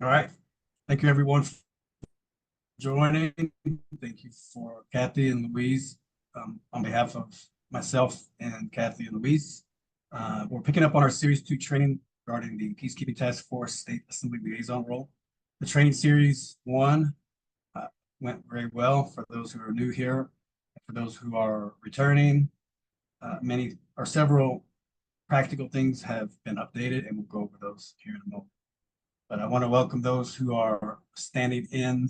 All right. Thank you, everyone, for joining. Thank you for Kathy and Louise. On behalf of myself and Kathy and Louise, we're picking up on our Series 2 training regarding the Peacekeeping Task Force State Assembly Liaison role. The training Series 1 went very well for those who are new here. For those who are returning, several practical things have been updated, and we'll go over those here in a moment. But I want to welcome those who are standing in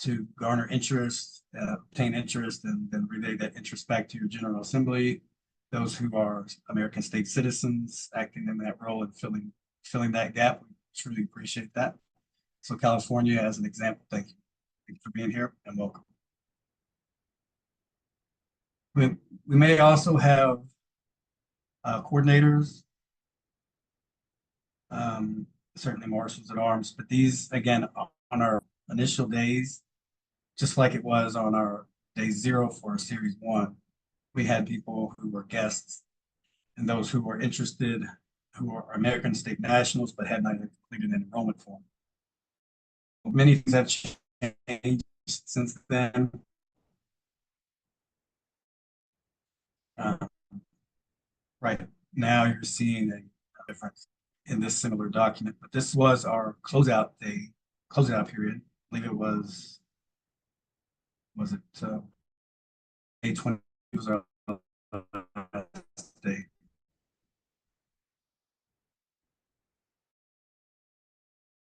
to garner interest, obtain interest, and then relay that interest back to your General Assembly. Those who are American state citizens acting in that role and filling that gap, we truly appreciate that. So California, as an example, thank you. Thank you for being here and welcome. We may also have coordinators, certainly marshals at arms, but these, again, on our initial days, just like it was on our day 0 for Series 1, we had people who were guests and those who were interested, who are American state nationals, but had not completed an enrollment form. Many things have changed since then. Right now, you're seeing a difference in this similar document, but this was our closeout period. I believe it was it May 20 was our day.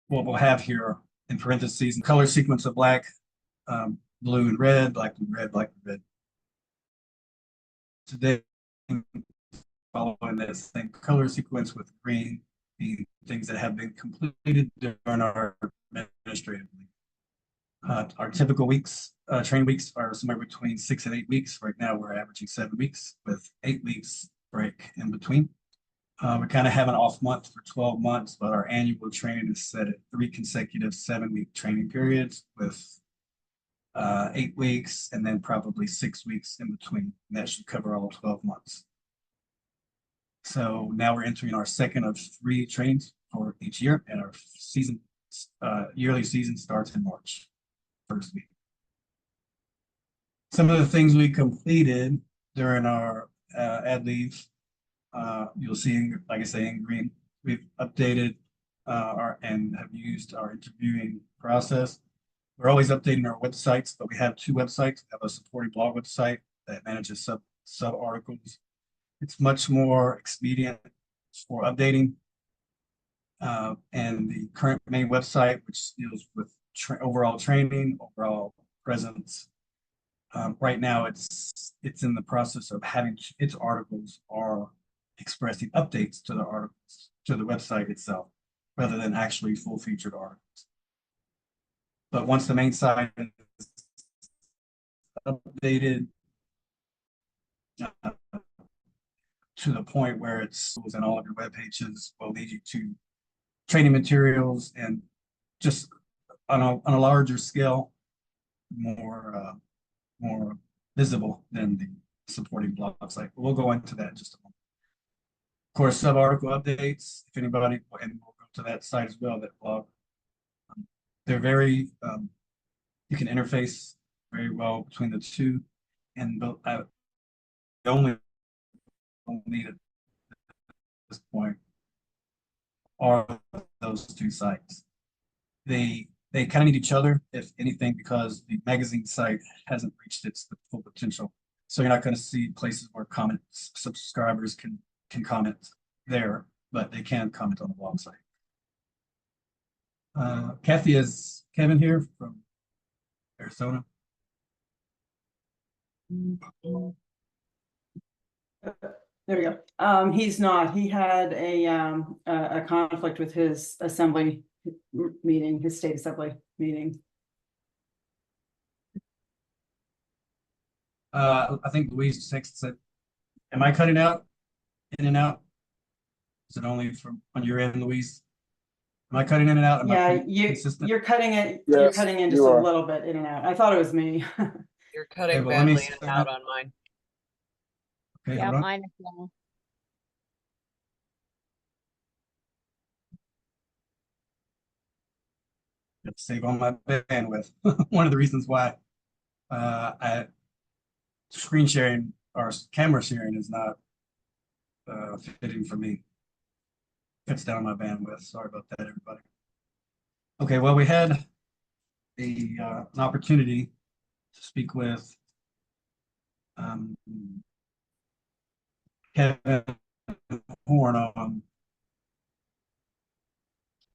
What we'll have here in parentheses, the color sequence of black, blue and red, black and red, black and red. Today, following that same color sequence with green being things that have been completed during our administrative leave. Our typical weeks, training weeks are somewhere between 6 and 8 weeks. Right now, we're averaging 7 weeks with 8 weeks break in between. We kind of have an off month for 12 months, but our annual training is set at 3 consecutive 7-week training periods with 8 weeks and then probably 6 weeks in between. And that should cover all 12 months. So now we're entering our second of 3 trainings for each year, and our yearly season starts in March, first week. Some of the things we completed during our ad leave, you'll see, like I say, in green, we've updated and have used our interviewing process. We're always updating our websites, but we have 2 websites. We have a supporting blog website that manages sub articles. It's much more expedient for updating. And the current main website, which deals with overall training, overall presence. Right now, it's in the process of having its articles are expressing updates to the articles, to the website itself, rather than actually full-featured articles. But once the main site is updated to the point where it's in all of your web pages, will lead you to training materials and just on a larger scale, more visible than the supporting blog site. We'll go into that in just a moment. Of course, sub-article updates, if anybody, and we'll go to that site as well, that blog. They're very, you can interface very well between the two, and the only need at this point are those 2 sites. They kind of need each other, if anything, because the magazine site hasn't reached its full potential. So you're not going to see places where subscribers can comment there, but they can comment on the blog site. Kathy, is Kevin here from Arizona? There we go. He's not. He had a conflict with his assembly meeting, his state assembly meeting. I think Louise said, am I cutting out, in and out? Is it only from on your end, Louise? Am I cutting in and out? You're cutting it. Yes, you're cutting in just a little bit in and out. I thought it was me. You're cutting Okay, badly in and out on mine. Okay, Yeah, mine as well. save on my bandwidth. One of the reasons why screen sharing or camera sharing is not fitting for me. Cuts down my bandwidth. Sorry about that, everybody. Okay, well, we had an opportunity to speak with Kevin Horn on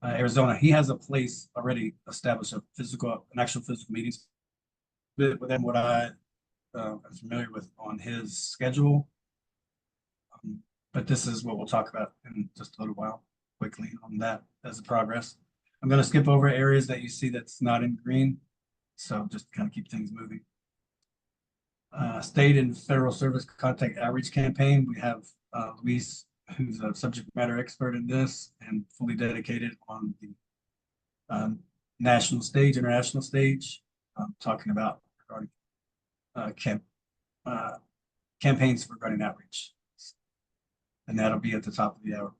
Arizona. He has a place already established, an actual physical meetings with them. What I am familiar with on his schedule, but this is what we'll talk about in just a little while, quickly on that as a progress. I'm going to skip over areas that you see that's not in green, so just kind of keep things moving. State and federal service contact outreach campaign. We have Luis, who's a subject matter expert in this and fully dedicated on the national stage, international stage, talking about regarding campaigns regarding outreach. And that'll be at the top of the hour.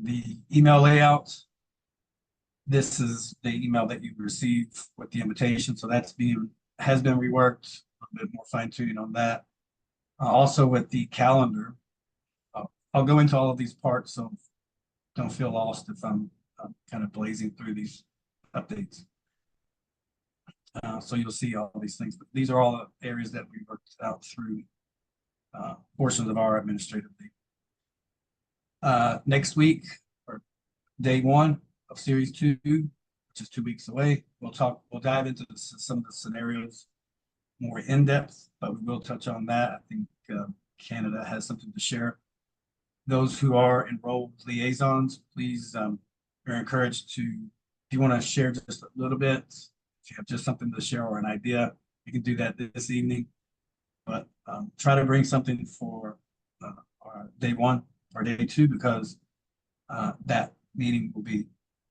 The email layout. This is the email that you receive with the invitation. So that's has been reworked, a little bit more fine tuning on that. Also with the calendar, I'll go into all of these parts, so don't feel lost if I'm kind of blazing through these updates. So you'll see all these things, but these are all the areas that we worked out through portions of our administrative leave. Next week, or day 1 of series 2, which is 2 weeks away, we'll dive into some of the scenarios more in depth, but we will touch on that. I think Canada has something to share. Those who are enrolled liaisons, please, you're encouraged to, if you want to share just a little bit, if you have just something to share or an idea, you can do that this evening. But try to bring something for our day 1 or day 2, because that meeting will be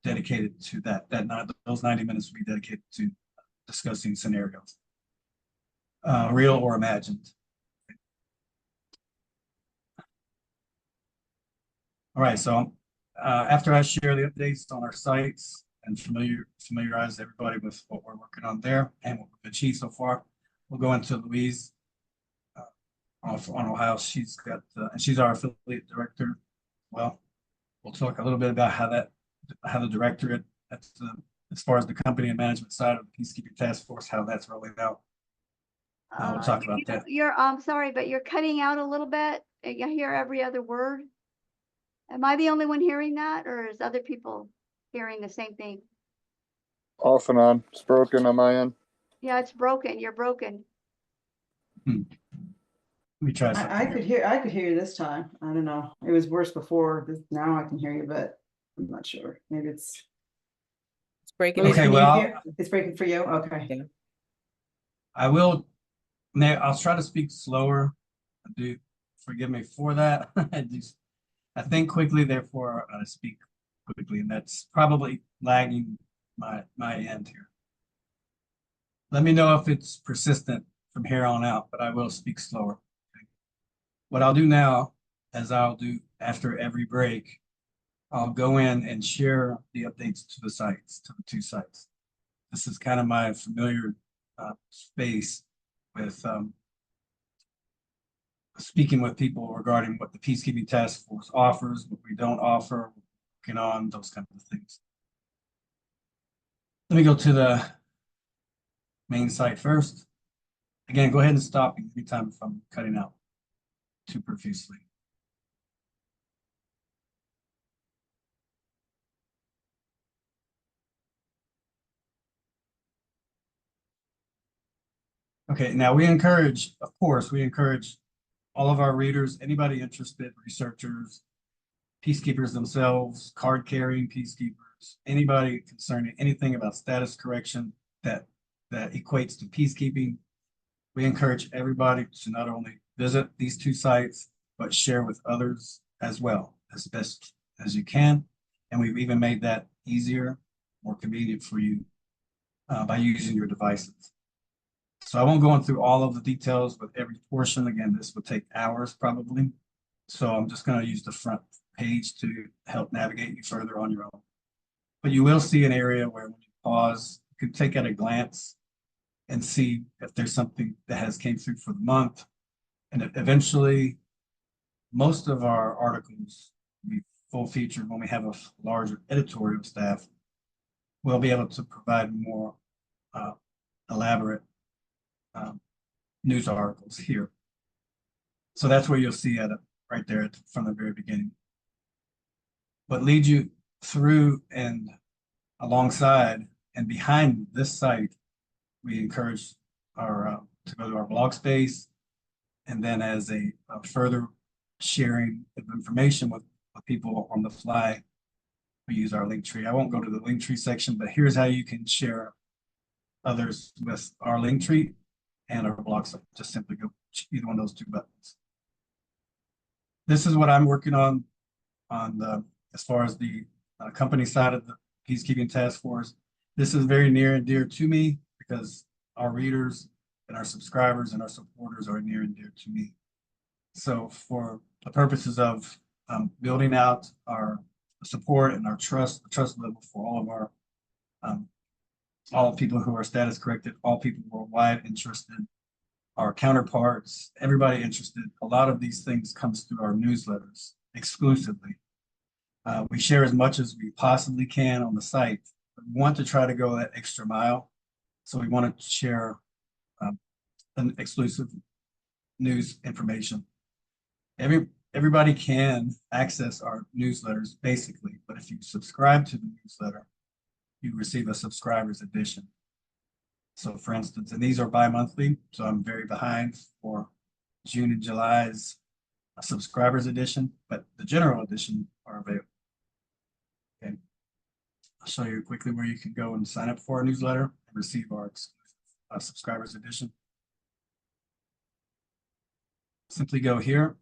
dedicated to those 90 minutes will be dedicated to discussing scenarios, real or imagined. All right, so after I share the updates on our sites and familiarize everybody with what we're working on there and what we've achieved so far, we'll go into Louise on Ohio. She's got, and she's our affiliate director. Well, we'll talk a little bit about how the directorate, as far as the company and management side of the Peacekeeping Task Force, how that's rolling out. We'll talk about that. I'm sorry, but you're cutting out a little bit. I hear every other word. Am I the only one hearing that, or is other people hearing the same thing? Off and on. It's broken on my end. Yeah, it's broken. You're broken. Let me try something. I could hear you this time. I don't know. It was worse before. Now I can hear you, but I'm not sure. Maybe it's breaking. Louise, Okay, can you well, hear? It's breaking for you. Okay. I'll try to speak slower. Forgive me for that. I think quickly, therefore I speak quickly, and that's probably lagging my end here. Let me know if it's persistent from here on out, but I will speak slower. Okay? What I'll do now, as I'll do after every break, I'll go in and share the updates to the sites, to the 2 sites. This is kind of my familiar space with speaking with people regarding what the Peacekeeping Task Force offers, what we don't offer, working on, those kinds of things. Let me go to the main site first. Again, go ahead and stop me anytime if I'm cutting out too profusely. Okay, now of course, we encourage all of our readers, anybody interested, researchers, peacekeepers themselves, card carrying peacekeepers, anybody concerning anything about status correction that equates to peacekeeping. We encourage everybody to not only visit these 2 sites, but share with others as well, as best as you can. And we've even made that easier, more convenient for you by using your devices. So I won't go through all of the details with every portion. Again, this would take hours probably. So I'm just going to use the front page to help navigate you further on your own. But you will see an area where when you pause, you can take at a glance and see if there's something that has came through for the month. And eventually, most of our articles will be full featured when we have a larger editorial staff. We'll be able to provide more elaborate news articles here. So that's where you'll see it right there from the very beginning. What leads you through and alongside and behind this site, we encourage our to go to our blog space, and then as a further sharing of information with people on the fly, we use our link tree. I won't go to the link tree section, but here's how you can share others with our link tree and our blog site. Just simply go either one of those two buttons. This is what I'm working on the as far as the company side of the peacekeeping task force. This is very near and dear to me because our readers and our subscribers and our supporters are near and dear to me. So for the purposes of building out our support and our trust, the trust level for all of our all people who are status corrected, all people worldwide interested, our counterparts, everybody interested. A lot of these things comes through our newsletters exclusively. We share as much as we possibly can on the site, but we want to try to go that extra mile. So we want to share an exclusive news information. Everybody can access our newsletters basically, but if you subscribe to the newsletter, you receive a subscriber's edition. So for instance, and these are bi-monthly, so I'm very behind for June and July's subscribers edition, but the general edition are available. Okay, I'll show you quickly where you can go and sign up for our newsletter and receive our exclusive subscribers edition. Simply go here,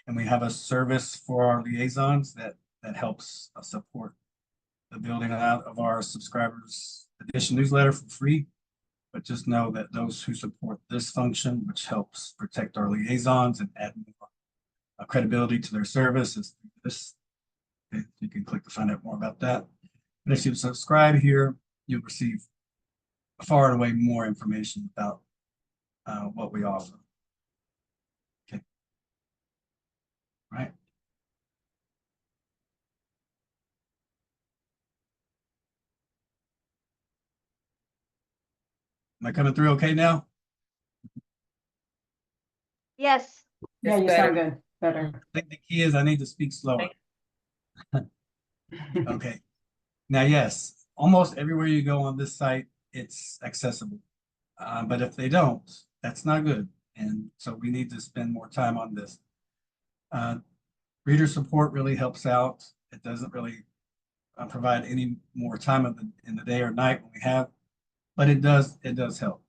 and we have a service for our liaisons that helps support the building out of our subscribers edition newsletter for free. But just know that those who support this function, which helps protect our liaisons and add more credibility to their service, is this. Okay, you can click to find out more about that. And if you subscribe here, you'll receive far and away more information about what we offer. Okay. Right. Am I coming through okay now? Yes, Yeah, It's you better. sound good, better. I think the key is I need to speak slower. Okay. Now, yes, almost everywhere you go on this site, it's accessible. But if they don't, that's not good. And so we need to spend more time on this. Reader support really helps out. It doesn't really provide any more time in the day or night when we have, but it does help.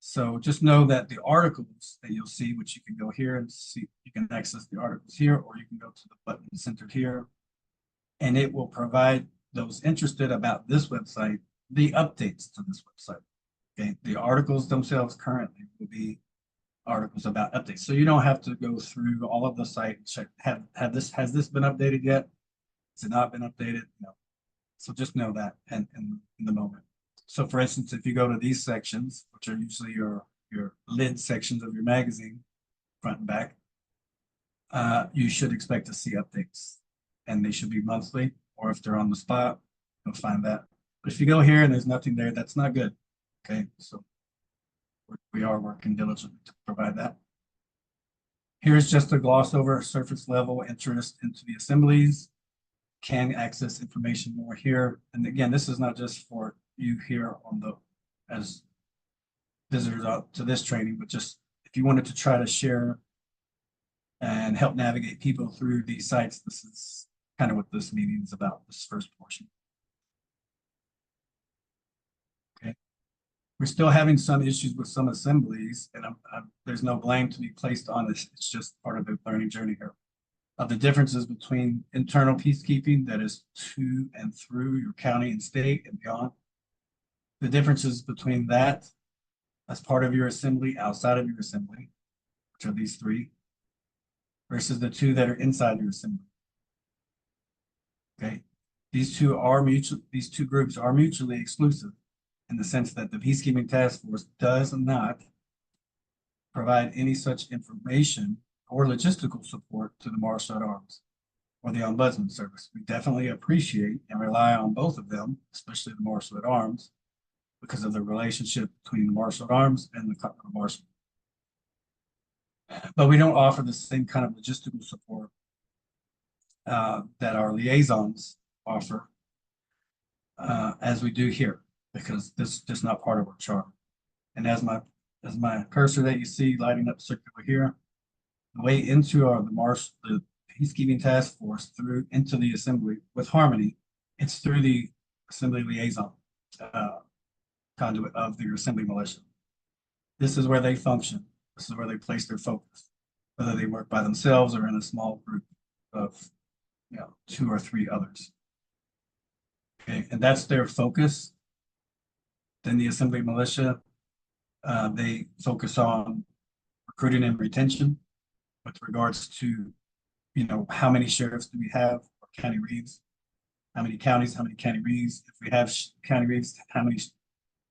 So just know that the articles that you'll see, which you can go here and see, you can access the articles here, or you can go to the button centered here, and it will provide those interested about this website the updates to this website. Okay, the articles themselves currently will be articles about updates, so you don't have to go through all of the site and check has this been updated yet? Has it not been updated? No. So just know that and in the moment. So for instance, if you go to these sections, which are usually your lid sections of your magazine, front and back, you should expect to see updates, and they should be monthly, or if they're on the spot, you'll find that. But if you go here and there's nothing there, that's not good. Okay, so we are working diligently to provide that. Here's just a gloss over surface level interest into the assemblies. Can access information more here. And again, this is not just for you here on the as visitors out to this training, but just if you wanted to try to share and help navigate people through these sites, this is kind of what this meeting is about, this first portion. Okay. We're still having some issues with some assemblies, and there's no blame to be placed on this. It's just part of the learning journey here. Of the differences between internal peacekeeping, that is to and through your county and state and beyond. The differences between that as part of your assembly, outside of your assembly, which are these three, versus the two that are inside your assembly. Okay, These two groups are mutually exclusive in the sense that the Peacekeeping Task Force does not provide any such information or logistical support to the Marshal at Arms or the Ombudsman Service. We definitely appreciate and rely on both of them, especially the Marshal at Arms, because of the relationship between the Marshal at Arms and the Continental Marshal. But we don't offer the same kind of logistical support that our liaisons offer as we do here, because this is just not part of our charter. And as my cursor that you see lighting up circular here, the way into the Peacekeeping Task Force through into the Assembly with Harmony, it's through the Assembly Liaison conduit of the Assembly Militia. This is where they function. This is where they place their focus, whether they work by themselves or in a small group of 2 or 3 others. Okay, and that's their focus. Then the Assembly Militia, they focus on recruiting and retention with regards to, how many sheriffs do we have, or county reeves, how many counties, how many county reeves, if we have county reeves, how many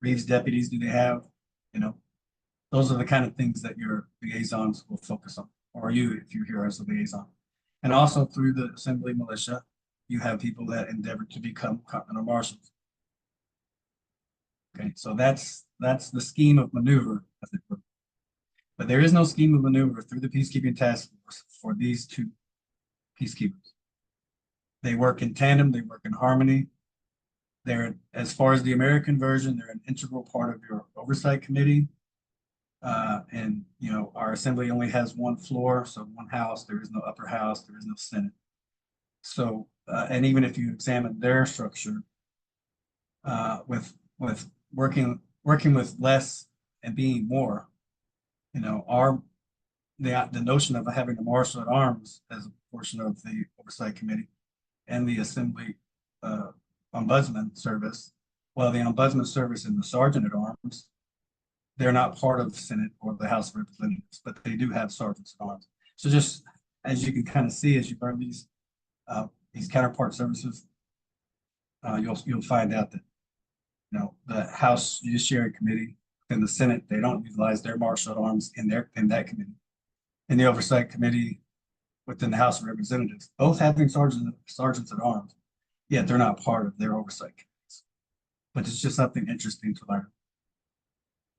reeves deputies do they have, those are the kind of things that your liaisons will focus on, or you, if you're here as a liaison. And also through the Assembly Militia, you have people that endeavor to become Continental Marshals. Okay, so that's the scheme of maneuver, as it were. But there is no scheme of maneuver through the Peacekeeping Task Force for these 2 peacekeepers. They work in tandem, they work in harmony. They're, as far as the American version, they're an integral part of your oversight committee. And our assembly only has 1 floor, so 1 house. There is no upper house, there is no Senate. So, and even if you examine their structure, with working with less and being more, the notion of having a Marshal at Arms as a portion of the oversight committee and the Assembly Ombudsman Service, well, the Ombudsman Service and the Sergeant at Arms, they're not part of the Senate or the House of Representatives, but they do have sergeants at arms. So just as you can kind of see, as you learn these counterpart services, you'll find out that the House Judiciary Committee and the Senate, they don't utilize their Marshal at Arms in that committee. In the Oversight Committee within the House of Representatives, both having sergeants at arms, yet they're not part of their oversight committees. But it's just something interesting to learn.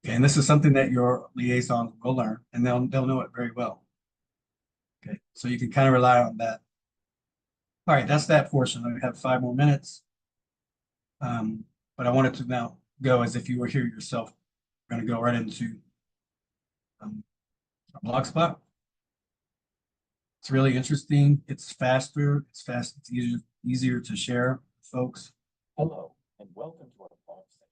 Okay, and this is something that your liaison will learn, and they'll know it very well. Okay, so you can kind of rely on that. All right, that's that portion. We have 5 more minutes. But I wanted to now go as if you were here yourself. We're going to go right into our Blogspot. It's really interesting. It's faster. It's fast. It's easier to share, folks. Hello, and welcome to our blog site.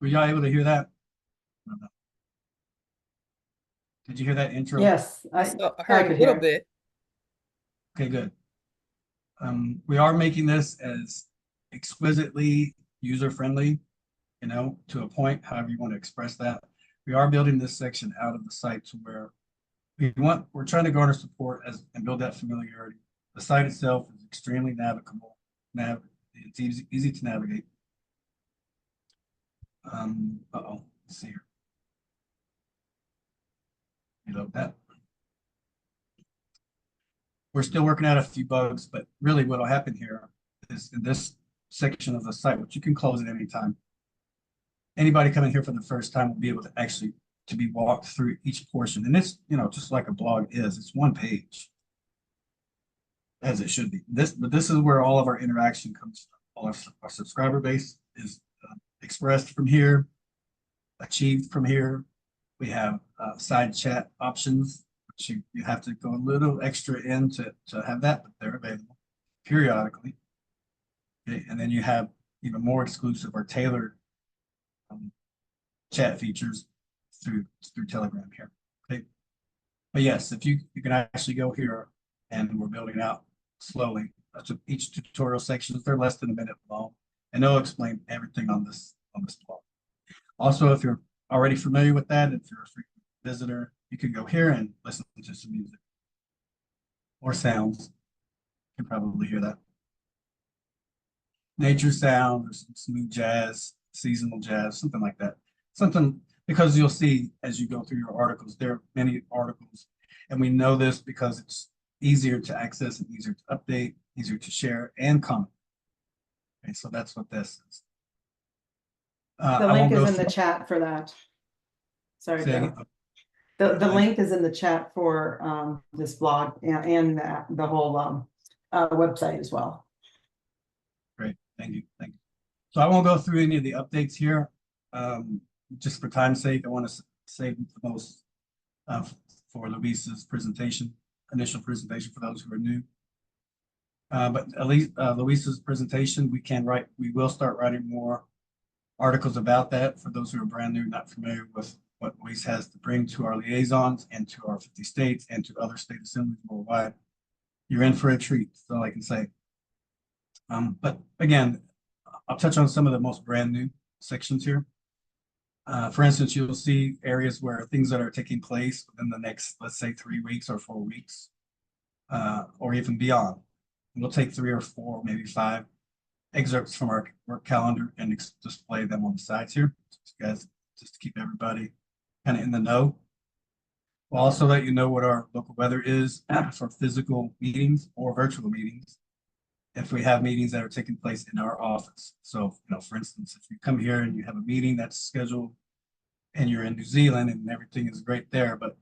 Were y'all able to hear that? No. Did you hear that intro? Yes, I I heard could a little hear. bit. Okay, good. We are making this as exquisitely user-friendly, to a point, however you want to express that. We are building this section out of the site to where we're trying to garner support and build that familiarity. The site itself is extremely navigable. It's easy to navigate. Let's see here. Reload that. We're still working out a few bugs, but really what will happen here is in this section of the site, which you can close at any time. Anybody coming here for the first time will be able to actually be walked through each portion. And it's, just like a blog is, it's 1 page, as it should be. But this is where all of our interaction comes from. All our subscriber base is expressed from here, achieved from here. We have side chat options, which you have to go a little extra in to have that, but they're available periodically. Okay, and then you have even more exclusive or tailored chat features through Telegram here. Okay, but yes, if you can actually go here, and we're building out slowly. Each tutorial section, they're less than a minute long, and they'll explain everything on this blog. Also, if you're already familiar with that, if you're a frequent visitor, you can go here and listen to some music or sounds. can probably hear that. Nature sound, or some smooth jazz, seasonal jazz, something like that. Something, because you'll see as you go through your articles, there are many articles. And we know this because it's easier to access and easier to update, easier to share and comment. Okay, so that's what this is. The I link won't go is in the through- chat for that. Sorry, say Joe. again. The link is in the chat for this blog and the whole website as well. Great, thank you, thank you. So I won't go through any of the updates here. Just for time's sake, I want to save the most for Luisa's presentation, initial presentation for those who are new. But at least Luisa's presentation, we will start writing more articles about that for those who are brand new, not familiar with what Luis has to bring to our liaisons and to our 50 states and to other state assemblies worldwide. You're in for a treat, that's all I can say. But again, I'll touch on some of the most brand new sections here. For instance, you'll see areas where things that are taking place within the next, let's say 3 weeks or 4 weeks, or even beyond. We'll take 3 or 4, maybe 5 excerpts from our work calendar and display them on the sides here. So guys, just to keep everybody kind of in the know. We'll also let you know what our local weather is for physical meetings or virtual meetings, if we have meetings that are taking place in our office. So, for instance, if you come here and you have a meeting that's scheduled and you're in New Zealand and everything is great there, but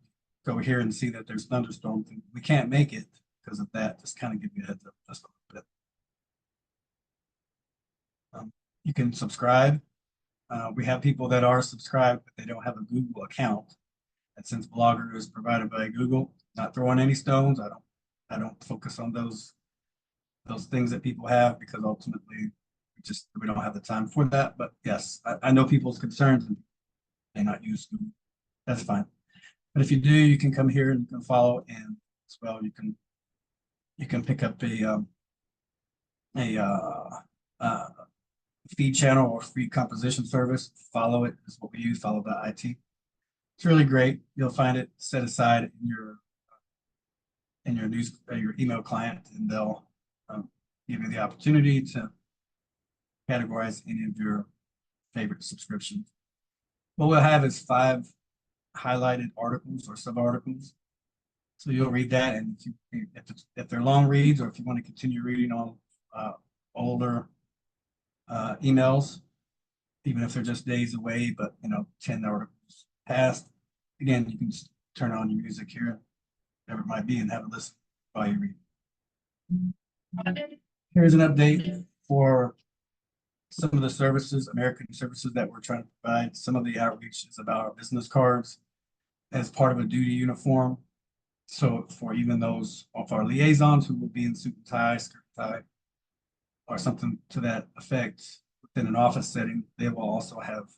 go here and see that there's thunderstorms and we can't make it because of that, just kind of give you a heads up just a little bit. You can subscribe. We have people that are subscribed, but they don't have a Google account. And since Blogger is provided by Google, not throwing any stones, I don't focus on those things that people have, because ultimately we don't have the time for that. But yes, I know people's concerns and they not use Google. That's fine. But if you do, you can come here and you can follow, and as well you can pick up a feed channel or free composition service. Follow it is what we use, follow.it. It's really great. You'll find it set aside in your email client, and they'll give you the opportunity to categorize any of your favorite subscriptions. What we'll have is 5 highlighted articles or sub-articles. So you'll read that, and if they're long reads, or if you want to continue reading on older emails, even if they're just days away, but 10 articles passed, again, you can just turn on your music here, whatever it might be, and have a listen while you read. Here's an update for some of the services, American services that we're trying to provide. Some of the outreach is about our business cards as part of a duty uniform. So for even those of our liaisons who will be in suit and tie, skirt and tie, or something to that effect within an office setting, they will also have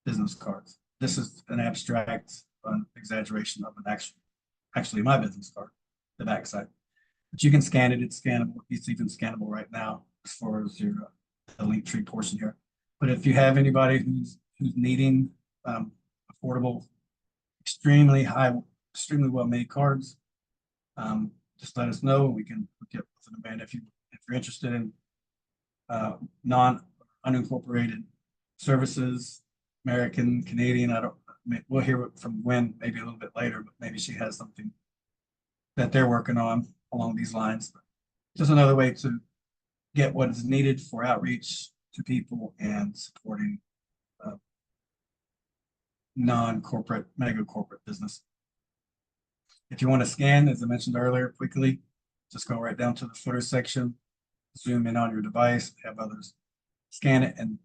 business cards. This is an abstract exaggeration of an actually my business card, the backside. But you can scan it, it's scannable. It's even scannable right now as far as your the link tree portion here. But if you have anybody who's needing affordable, extremely well-made cards, just let us know and we can get with the demand. If you're interested in unincorporated services, American, Canadian, we'll hear from Gwen maybe a little bit later, but maybe she has something that they're working on along these lines. Just another way to get what is needed for outreach to people and supporting non-corporate, mega corporate business. If you want to scan, as I mentioned earlier, quickly, just go right down to the footer section, zoom in on your device, have others scan it, and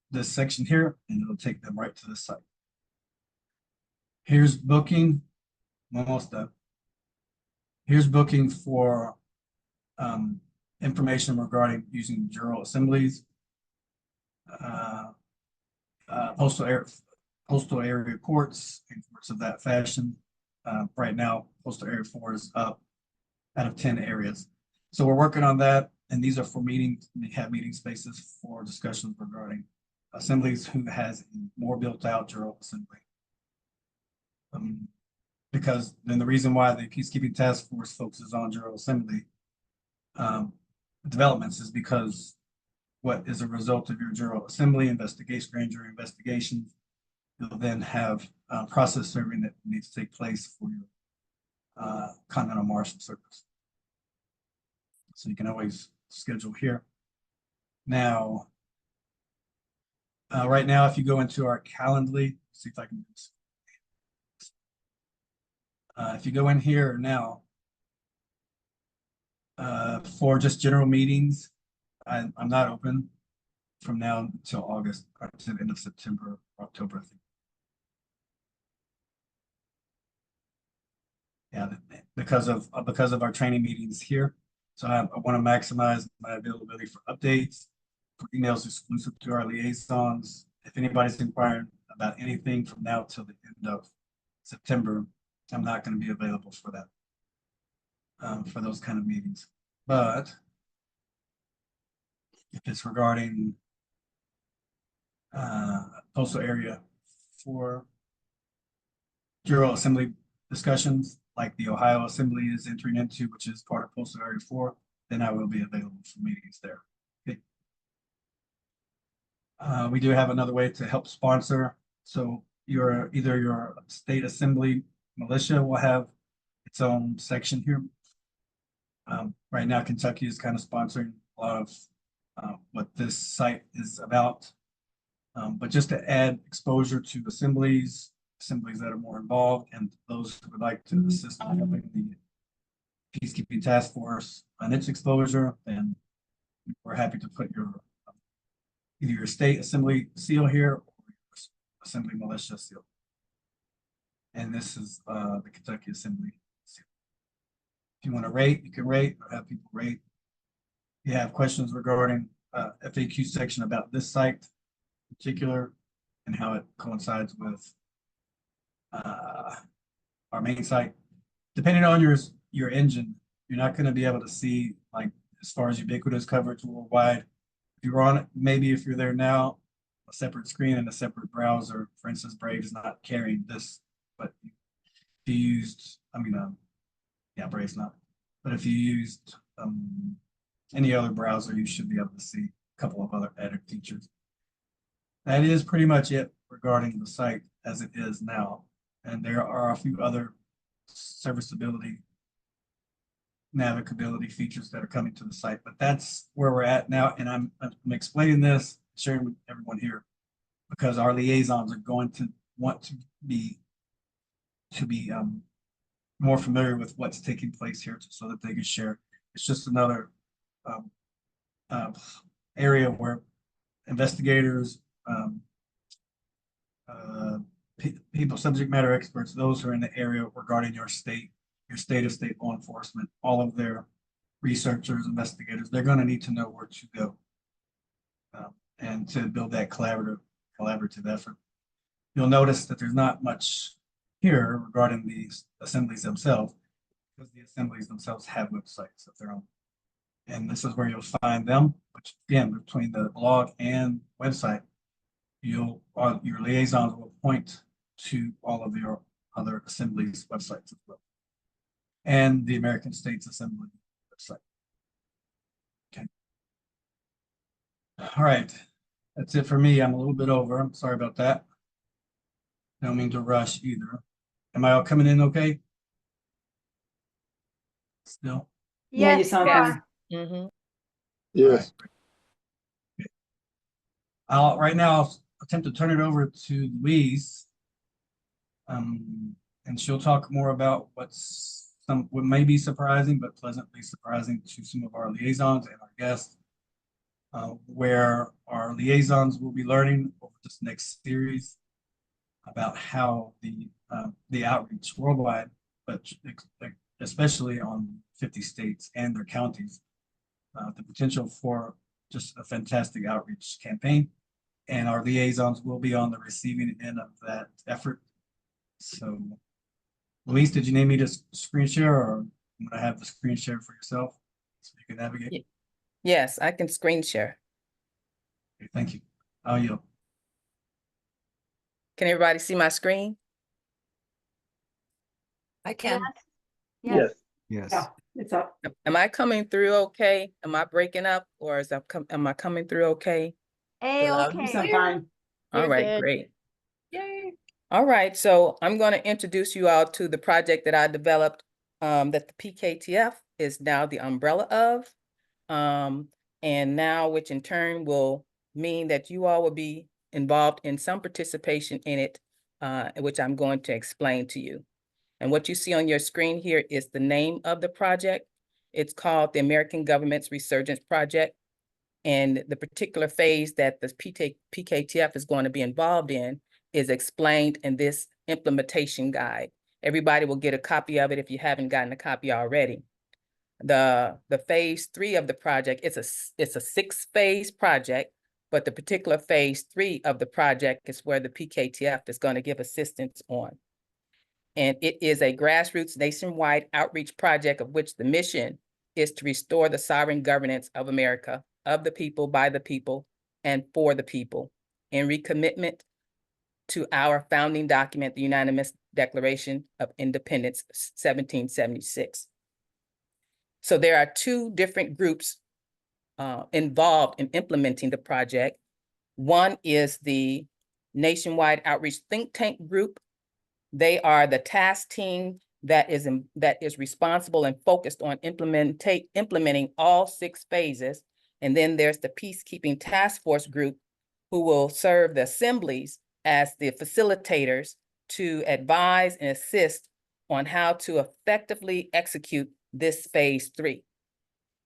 this section here, and it'll take them right to the site. Here's booking, almost done. Here's booking for information regarding using General Assemblies, postal area courts, and courts of that fashion. Right now, postal area 4 is up out of 10 areas. So we're working on that, and these are for meetings. We have meeting spaces for discussions regarding assemblies who has a more built out General Assembly. Because then the reason why the Peacekeeping Task Force focuses on General Assembly developments is because what is a result of your General Assembly investigation, grand jury investigations, you'll then have process serving that needs to take place for your Continental Marshal Service. So you can always schedule here. Now, right now, if you go into our Calendly, see if I can do this. If you go in here now, for just general meetings, I'm not open from now until August, or to the end of September, October, I think. Yeah, because of our training meetings here. So I want to maximize my availability for updates, for emails exclusive to our liaisons. If anybody's inquiring about anything from now till the end of September, I'm not going to be available for that, for those kind of meetings. But if it's regarding postal area for General Assembly discussions, like the Ohio Assembly is entering into, which is part of Postal Area 4, then I will be available for meetings there. Okay. We do have another way to help sponsor. So either your state assembly militia will have its own section here. Right now, Kentucky is kind of sponsoring a lot of what this site is about. But just to add exposure to assemblies that are more involved, and those who would like to assist in helping the peacekeeping task force on its exposure, then we're happy to put your either your state assembly seal here or your assembly militia seal. And this is the Kentucky Assembly seal. If you want to rate, you can rate or have people rate. If you have questions regarding FAQ section about this site in particular and how it coincides with our main site, depending on your engine, you're not going to be able to see like as far as ubiquitous coverage worldwide. If you're on it, maybe if you're there now, a separate screen and a separate browser. For instance, Brave is not carrying this, but if you used, Brave's not. But if you used any other browser, you should be able to see a couple of other added features. That is pretty much it regarding the site as it is now. And there are a few other serviceability, navigability features that are coming to the site, but that's where we're at now. And I'm explaining this, sharing with everyone here, because our liaisons are going to want to be more familiar with what's taking place here so that they can share. It's just another area where investigators, people, subject matter experts, those who are in the area regarding your state of state law enforcement, all of their researchers, investigators, they're going to need to know where to go and to build that collaborative effort. You'll notice that there's not much here regarding these assemblies themselves, because the assemblies themselves have websites of their own. And this is where you'll find them, which again, between the blog and website, your liaisons will point to all of your other assemblies websites as well, and the American States Assembly website. Okay. All right, that's it for me. I'm a little bit over. I'm sorry about that. I don't mean to rush either. Am I all coming in okay? Still? Yeah, you Yes, sound you fine. are. Mhm. Yes. Right now, I'll attempt to turn it over to Louise. And she'll talk more about what may be surprising, but pleasantly surprising to some of our liaisons and our guests, where our liaisons will be learning over this next series about how the outreach worldwide, but especially on 50 states and their counties, the potential for just a fantastic outreach campaign. And our liaisons will be on the receiving end of that effort. So, Louise, did you need me to screen share, or I'm gonna have the screen share for yourself so you can navigate? Yeah. Yes, I can screen share. Okay, thank you. I'll yield. Can everybody see my screen? I can. Yes. Yes. Yeah, it's up. Am I coming through okay? Am I breaking up or am I coming through okay? A You okay. sound fine. All You're right, good. great. Yay. All right, so I'm going to introduce you all to the project that I developed that the PKTF is now the umbrella of. And now, which in turn will mean that you all will be involved in some participation in it, which I'm going to explain to you. And what you see on your screen here is the name of the project. It's called the American Government's Resurgence Project. And the particular phase that the PKTF is going to be involved in is explained in this implementation guide. Everybody will get a copy of it if you haven't gotten a copy already. The phase 3 of the project, it's a 6-phase project, but the particular phase 3 of the project is where the PKTF is going to give assistance on. And it is a grassroots nationwide outreach project of which the mission is to restore the sovereign governance of America, of the people, by the people, and for the people, in recommitment to our founding document, the Unanimous Declaration of Independence, 1776. So there are 2 different groups involved in implementing the project. One is the Nationwide Outreach Think Tank Group. They are the task team that is responsible and focused on implementing all 6 phases. And then there's the Peacekeeping Task Force Group, who will serve the assemblies as the facilitators to advise and assist on how to effectively execute this phase 3.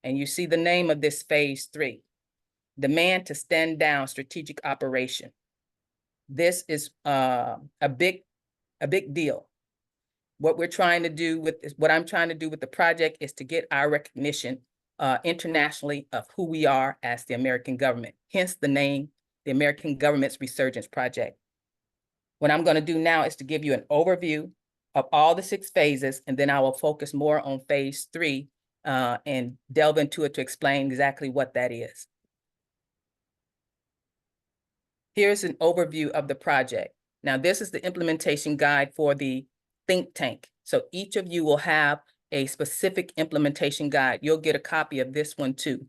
And you see the name of this phase 3, Demand to Stand Down Strategic Operation. This is a big deal. What I'm trying to do with the project is to get our recognition internationally of who we are as the American government, hence the name, the American Government's Resurgence Project. What I'm going to do now is to give you an overview of all the 6 phases, and then I will focus more on phase 3 and delve into it to explain exactly what that is. Here's an overview of the project. Now, this is the implementation guide for the think tank. So each of you will have a specific implementation guide. You'll get a copy of this one too.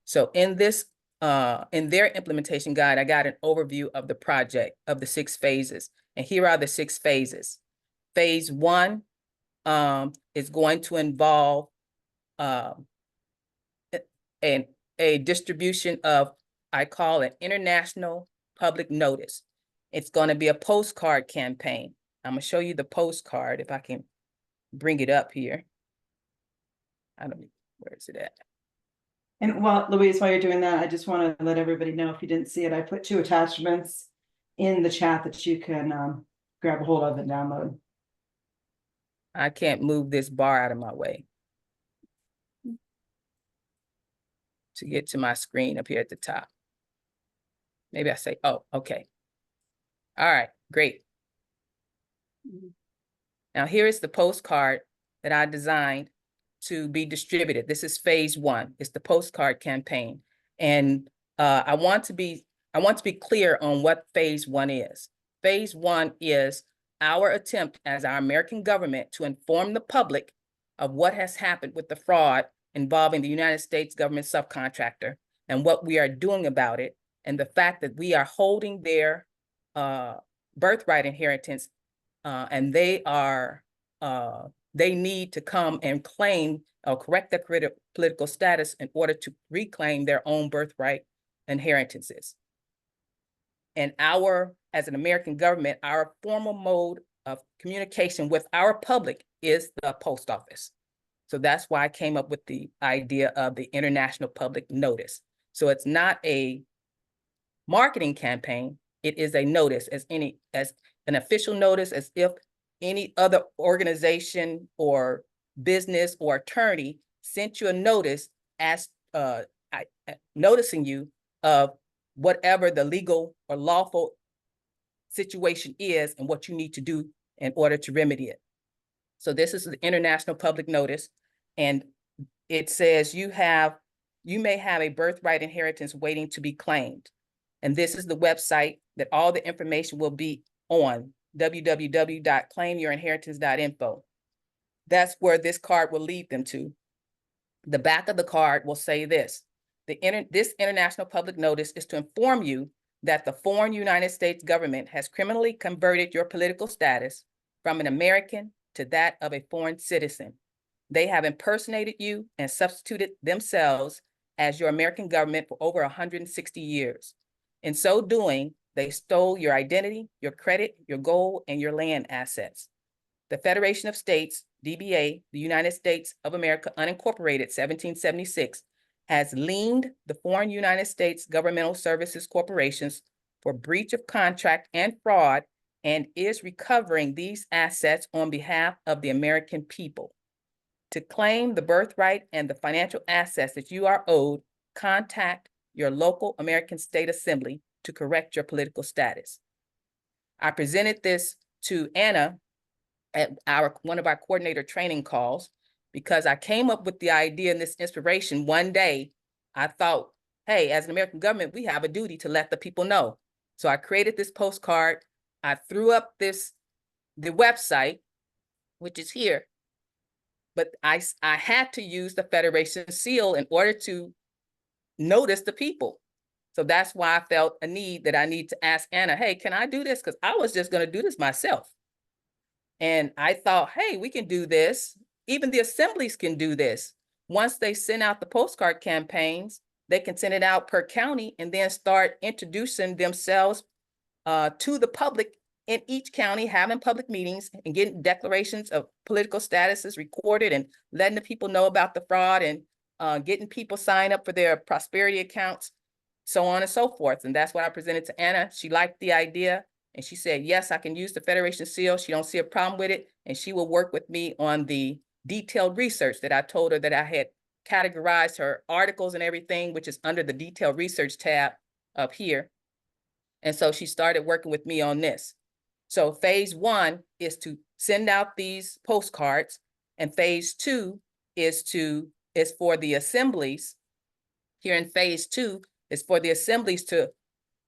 So in their implementation guide, I got an overview of the project, of the 6 phases. And here are the 6 phases. Phase 1 is going to involve a distribution of, I call it international public notice. It's going to be a postcard campaign. I'm going to show you the postcard if I can bring it up here. Where is it at? And Louise, while you're doing that, I just want to let everybody know, if you didn't see it, I put 2 attachments in the chat that you can grab a hold of and download. I can't move this bar out of my way to get to my screen up here at the top. Maybe I say, oh, okay. All right, great. Now here is the postcard that I designed to be distributed. This is phase 1. It's the postcard campaign. And I want to be clear on what phase 1 is. Phase 1 is our attempt as our American government to inform the public of what has happened with the fraud involving the United States government subcontractor and what we are doing about it, and the fact that we are holding their birthright inheritance, and they need to come and claim or correct their political status in order to reclaim their own birthright inheritances. And as an American government, our formal mode of communication with our public is the post office. So that's why I came up with the idea of the international public notice. So it's not a marketing campaign. It is a notice, as an official notice, as if any other organization or business or attorney sent you a notice noticing you of whatever the legal or lawful situation is and what you need to do in order to remedy it. So this is the international public notice, and it says you may have a birthright inheritance waiting to be claimed. And this is the website that all the information will be on, www.claimyourinheritance.info. that's where this card will lead them to. The back of the card will say this: this international public notice is to inform you that the foreign United States government has criminally converted your political status from an American to that of a foreign citizen. They have impersonated you and substituted themselves as your American government for over 160 years. In so doing, they stole your identity, your credit, your gold, and your land assets. The Federation of States, DBA, the United States of America Unincorporated, 1776, has liened the foreign United States governmental services corporations for breach of contract and fraud, and is recovering these assets on behalf of the American people. To claim the birthright and the financial assets that you are owed, contact your local American State Assembly to correct your political status. I presented this to Anna at one of our coordinator training calls, because I came up with the idea and this inspiration one day. I thought, hey, as an American government, we have a duty to let the people know. So I created this postcard. I threw up the website, which is here, but I had to use the Federation seal in order to notice the people. So that's why I felt a need that I need to ask Anna, hey, can I do this? Because I was just going to do this myself. And I thought, hey, we can do this. Even the assemblies can do this. Once they send out the postcard campaigns, they can send it out per county and then start introducing themselves to the public in each county, having public meetings and getting declarations of political statuses recorded and letting the people know about the fraud, and getting people sign up for their prosperity accounts, so on and so forth. And that's what I presented to Anna. She liked the idea. And she said, yes, I can use the Federation seal. She don't see a problem with it. And she will work with me on the detailed research that I told her that I had categorized her articles and everything, which is under the detailed research tab up here. And so she started working with me on this. So phase 1 is to send out these postcards, and phase 2 is for the assemblies. Here in phase 2 is for the assemblies to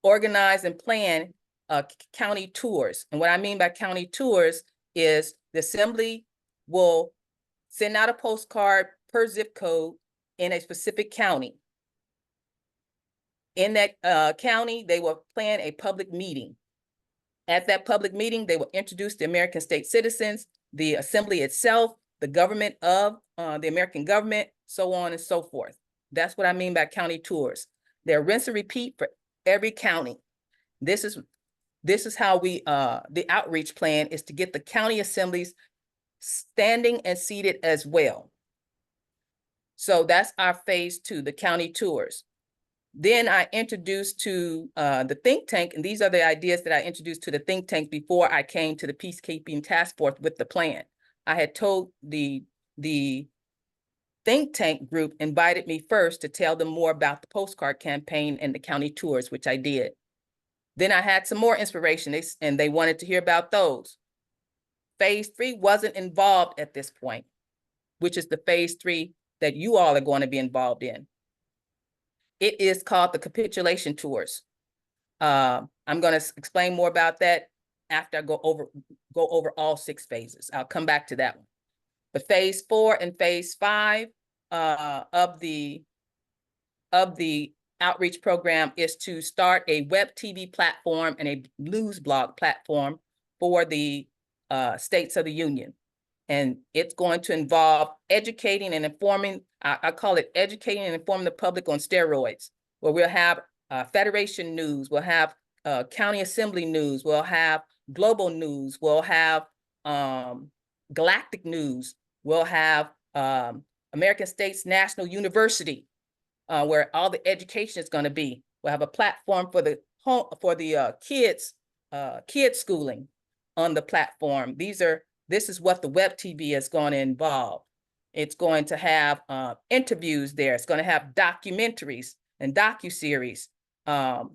organize and plan county tours. And what I mean by county tours is the assembly will send out a postcard per zip code in a specific county. In that county, they will plan a public meeting. At that public meeting, they will introduce the American state citizens, the assembly itself, the government of the American government, so on and so forth. That's what I mean by county tours. They're rinse and repeat for every county. This is how we, the outreach plan is to get the county assemblies standing and seated as well. So that's our phase 2, the county tours. Then I introduced to the think tank, and these are the ideas that I introduced to the think tank before I came to the peacekeeping task force with the plan. I had told the think tank group invited me first to tell them more about the postcard campaign and the county tours, which I did. Then I had some more inspiration, and they wanted to hear about those. Phase 3 wasn't involved at this point, which is the phase 3 that you all are going to be involved in. It is called the capitulation tours. I'm going to explain more about that after I go over all 6 phases. I'll come back to that one. But phase 4 and phase 5 of the outreach program is to start a web TV platform and a news blog platform for the states of the Union. And it's going to involve educating and informing, I call it educating and informing the public on steroids, where we'll have Federation news, we'll have county assembly news, we'll have global news, we'll have galactic news, we'll have American States National University, where all the education is going to be. We'll have a platform for the kids schooling on the platform. This is what the web TV is going to involve. It's going to have interviews there. It's going to have documentaries and docuseries. Of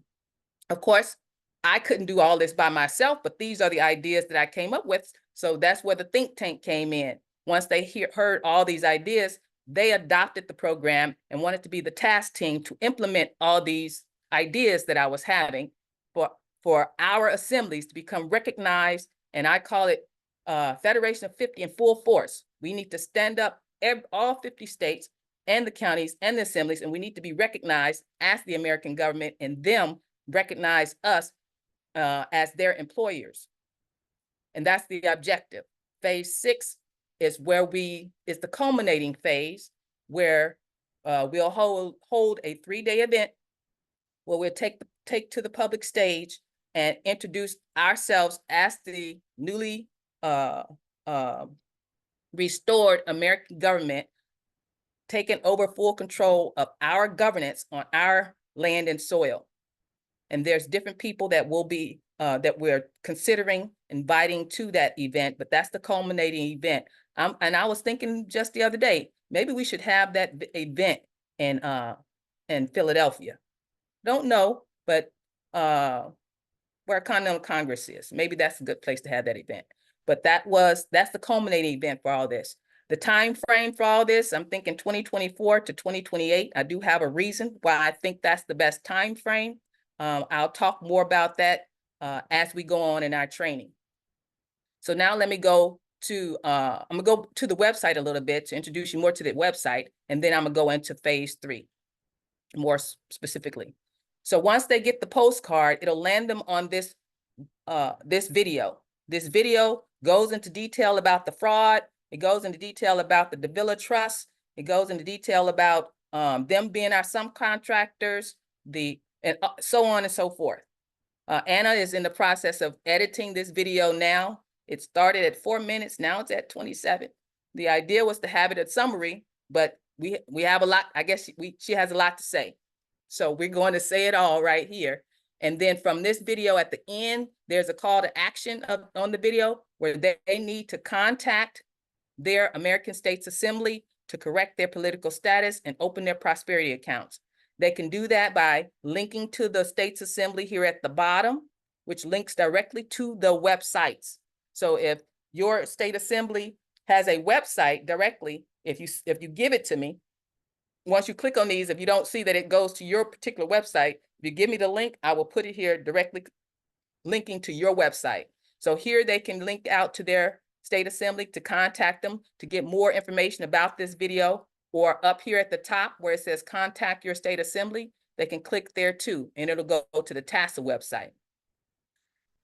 course, I couldn't do all this by myself, but these are the ideas that I came up with. So that's where the think tank came in. Once they heard all these ideas, they adopted the program and wanted to be the task team to implement all these ideas that I was having for our assemblies to become recognized. And I call it Federation of 50 in full force. We need to stand up all 50 states and the counties and the assemblies, and we need to be recognized as the American government, and them recognize us as their employers. And that's the objective. Phase 6 is is the culminating phase where we'll hold a 3-day event where we'll take to the public stage and introduce ourselves as the newly restored American government, taking over full control of our governance on our land and soil. And there's different people that will be that we're considering inviting to that event, but that's the culminating event. And I was thinking just the other day, maybe we should have that event in Philadelphia. Don't know, but where Continental Congress is, maybe that's a good place to have that event. But that's the culminating event for all this. The time frame for all this, I'm thinking 2024 to 2028. I do have a reason why I think that's the best time frame. I'll talk more about that as we go on in our training. So now let me go to, I'm gonna go to the website a little bit to introduce you more to the website, and then I'm gonna go into phase 3 more specifically. So once they get the postcard, it'll land them on this video. This video goes into detail about the fraud. It goes into detail about the Davila Trust. It goes into detail about them being our subcontractors, and so on and so forth. Anna is in the process of editing this video now. It started at 4 minutes, now it's at 27. The idea was to have it a summary, but we have a lot, I guess she has a lot to say. So we're going to say it all right here. And then from this video at the end, there's a call to action on the video where they need to contact their American States Assembly to correct their political status and open their prosperity accounts. They can do that by linking to the States Assembly here at the bottom, which links directly to the websites. So if your state assembly has a website directly, if you give it to me, once you click on these, if you don't see that it goes to your particular website, if you give me the link, I will put it here directly linking to your website. So here they can link out to their state assembly to contact them to get more information about this video, or up here at the top where it says contact your state assembly, they can click there too, and it'll go to the TASA website.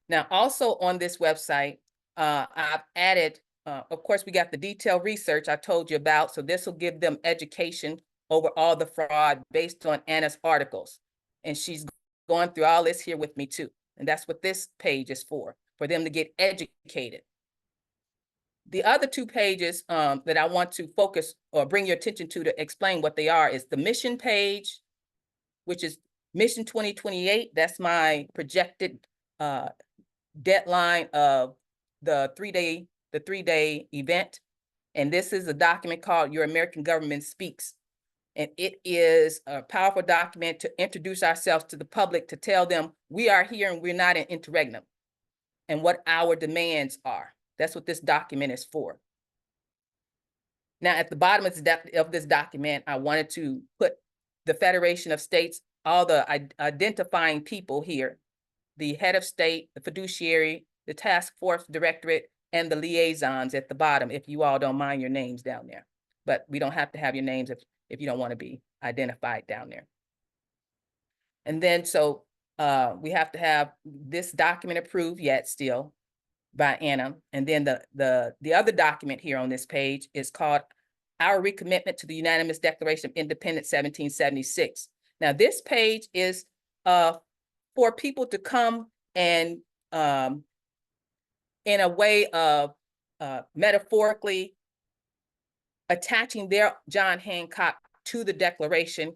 Now, also on this website, I've added, of course, we got the detailed research I told you about, so this will give them education over all the fraud based on Anna's articles. And she's going through all this here with me too. And that's what this page is for them to get educated. The other 2 pages that I want to focus or bring your attention to explain what they are is the mission page, which is Mission 2028. That's my projected deadline of the 3-day event. And this is a document called Your American Government Speaks. And it is a powerful document to introduce ourselves to the public, to tell them we are here and we're not in interregnum, and what our demands are. That's what this document is for. Now, at the bottom of this document, I wanted to put the Federation of States, all the identifying people here, the head of state, the fiduciary, the task force directorate, and the liaisons at the bottom, if you all don't mind your names down there. But we don't have to have your names if you don't want to be identified down there. And then, so we have to have this document approved yet still by Anna. And then the other document here on this page is called Our Recommitment to the Unanimous Declaration of Independence 1776. Now, this page is for people to come and in a way of metaphorically attaching their John Hancock to the Declaration,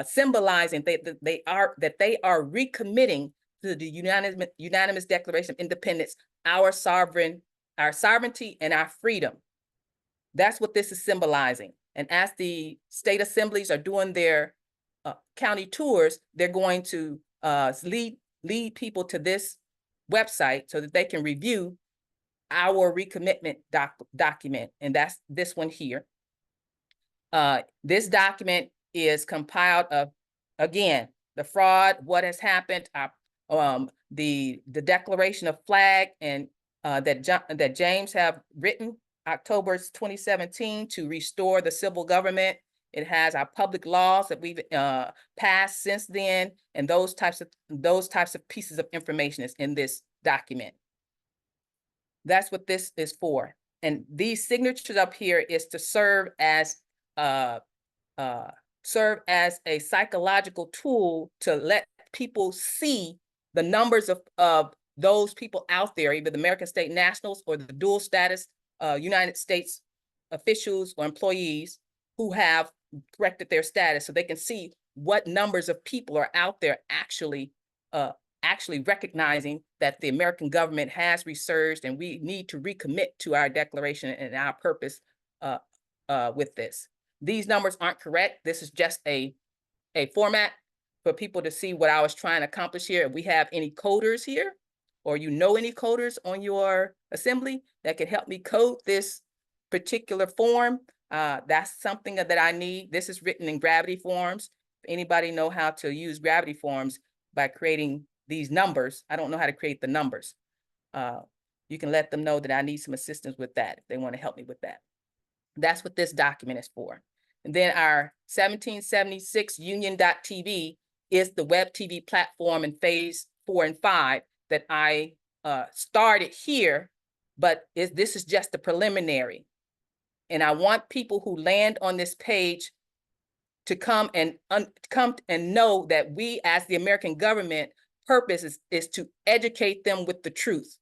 symbolizing that they are recommitting to the unanimous Declaration of Independence, our sovereignty and our freedom. That's what this is symbolizing. And as the state assemblies are doing their county tours, they're going to lead people to this website so that they can review our recommitment document, and that's this one here. This document is compiled of, again, the fraud, what has happened, the declaration of flag, and that James have written October 2017 to restore the civil government. It has our public laws that we've passed since then, and those types of pieces of information is in this document. That's what this is for. And these signatures up here is to serve as a psychological tool to let people see the numbers of those people out there, either the American state nationals or the dual status United States officials or employees who have corrected their status, so they can see what numbers of people are out there actually recognizing that the American government has resurged, and we need to recommit to our declaration and our purpose with this. These numbers aren't correct. This is just a format for people to see what I was trying to accomplish here. If we have any coders here, or you know any coders on your assembly that can help me code this particular form, that's something that I need. This is written in Gravity forms. If anybody know how to use Gravity forms by creating these numbers, I don't know how to create the numbers. You can let them know that I need some assistance with that if they want to help me with that. That's what this document is for. And then our 1776 Union.tv is the web TV platform in phase 4 and 5 that I started here, but this is just the preliminary. And I want people who land on this page to come and know that we, as the American government, purpose is to educate them with the truth.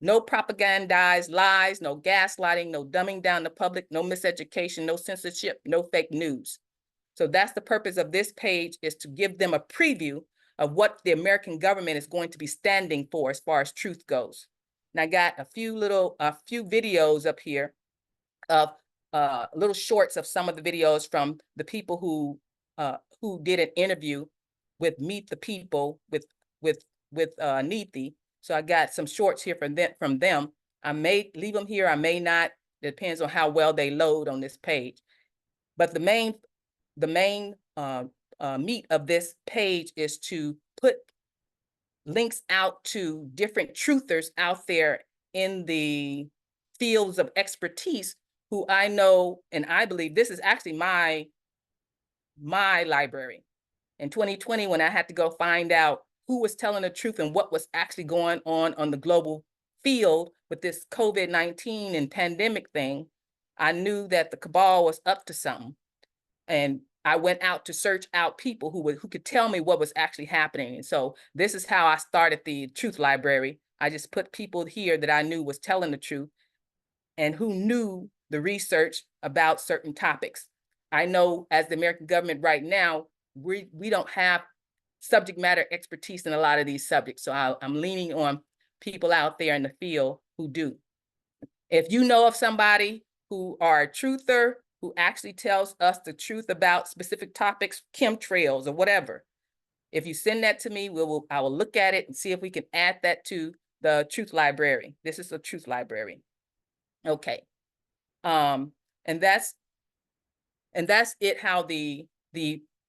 No propagandized lies, no gaslighting, no dumbing down the public, no miseducation, no censorship, no fake news. So that's the purpose of this page, is to give them a preview of what the American government is going to be standing for as far as truth goes. And I got a few videos up here of little shorts of some of the videos from the people who did an interview with Meet the People with Neethi. So I got some shorts here from them. I may leave them here, I may not. It depends on how well they load on this page. But the main meat of this page is to put links out to different truthers out there in the fields of expertise who I know, and I believe this is actually my library. In 2020, when I had to go find out who was telling the truth and what was actually going on the global field with this COVID-19 and pandemic thing, I knew that the cabal was up to something. And I went out to search out people who could tell me what was actually happening. And so this is how I started the Truth Library. I just put people here that I knew was telling the truth and who knew the research about certain topics. I know as the American government right now, we don't have subject matter expertise in a lot of these subjects. So I'm leaning on people out there in the field who do. If you know of somebody who are a truther, who actually tells us the truth about specific topics, chemtrails or whatever, if you send that to me, I will look at it and see if we can add that to the Truth Library. This is the Truth Library. Okay. And that's it, how the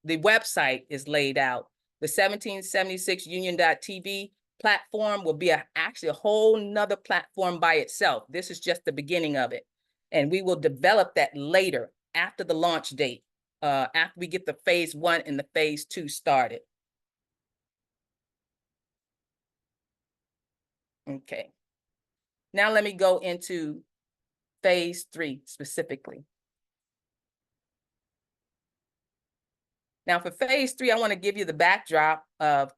website is laid out. The 1776 Union.tv platform will be actually a whole nother platform by itself. This is just the beginning of it. And we will develop that later after the launch date, after we get the phase 1 and the phase 2 started. Okay. Now let me go into phase 3 specifically. Now for phase 3, I want to give you the backdrop of,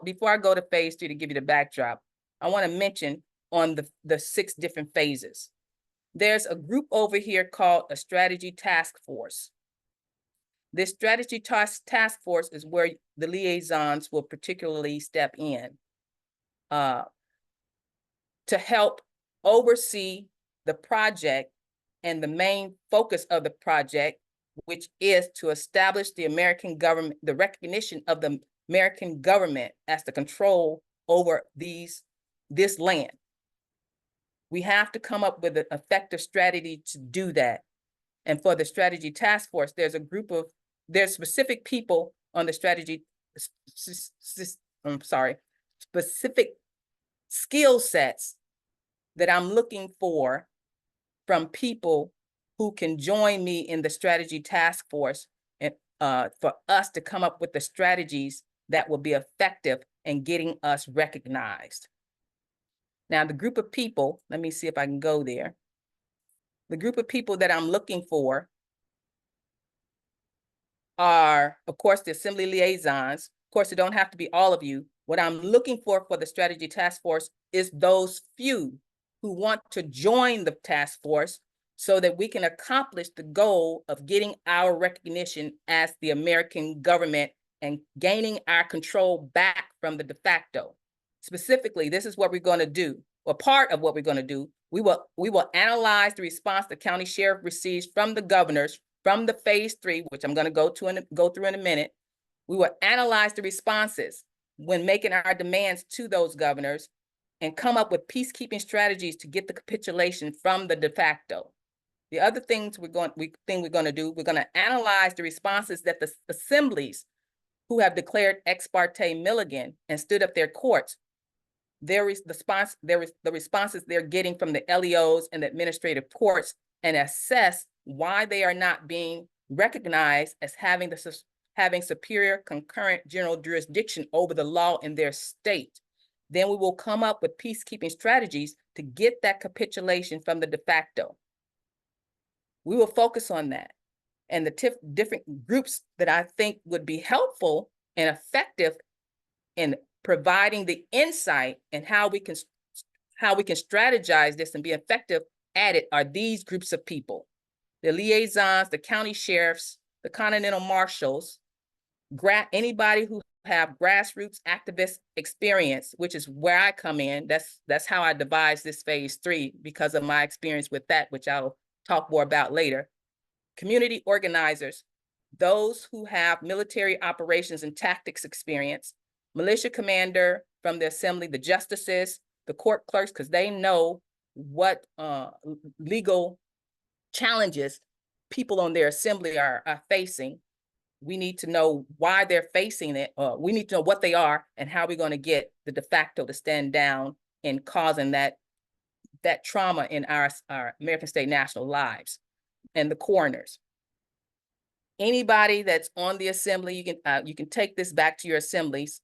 before I go to phase 3 to give you the backdrop, I want to mention on the 6 different phases. There's a group over here called a strategy task force. This strategy task force is where the liaisons will particularly step in to help oversee the project and the main focus of the project, which is to establish the American government, the recognition of the American government as the control over this land. We have to come up with an effective strategy to do that. And for the strategy task force, there's specific people on the strategy, specific skill sets that I'm looking for from people who can join me in the strategy task force and for us to come up with the strategies that will be effective in getting us recognized. Now, the group of people, let me see if I can go there. The group of people that I'm looking for are, of course, the assembly liaisons. Of course, it don't have to be all of you. What I'm looking for the strategy task force is those few who want to join the task force so that we can accomplish the goal of getting our recognition as the American government and gaining our control back from the de facto. Specifically, this is what we're going to do. Well, part of what we're going to do, we will analyze the response the county sheriff receives from the governors from the phase 3, which I'm going to go through in a minute. We will analyze the responses when making our demands to those governors and come up with peacekeeping strategies to get the capitulation from the de facto. The other things we're going to do, we're going to analyze the responses that the assemblies who have declared ex parte Milligan and stood up their courts, the responses they're getting from the LEOs and the administrative courts, and assess why they are not being recognized as having superior concurrent general jurisdiction over the law in their state. Then we will come up with peacekeeping strategies to get that capitulation from the de facto. We will focus on that. And the different groups that I think would be helpful and effective in providing the insight and how we can strategize this and be effective at it are these groups of people: the liaisons, the county sheriffs, the continental marshals, anybody who have grassroots activist experience, which is where I come in. That's how I devised this phase 3 because of my experience with that, which I'll talk more about later. Community organizers, those who have military operations and tactics experience, militia commander from the assembly, the justices, the court clerks, because they know what legal challenges people on their assembly are facing. We need to know why they're facing it. We need to know what they are and how we're going to get the de facto to stand down in causing that trauma in our American state national lives. And the coroners. Anybody that's on the assembly, you can take this back to your assemblies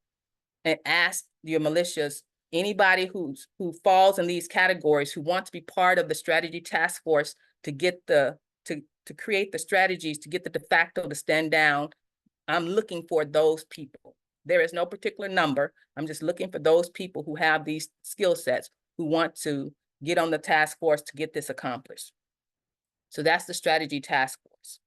and ask your militias, anybody who falls in these categories, who want to be part of the strategy task force to get to create the strategies to get the de facto to stand down. I'm looking for those people. There is no particular number. I'm just looking for those people who have these skill sets, who want to get on the task force to get this accomplished. So that's the strategy task force.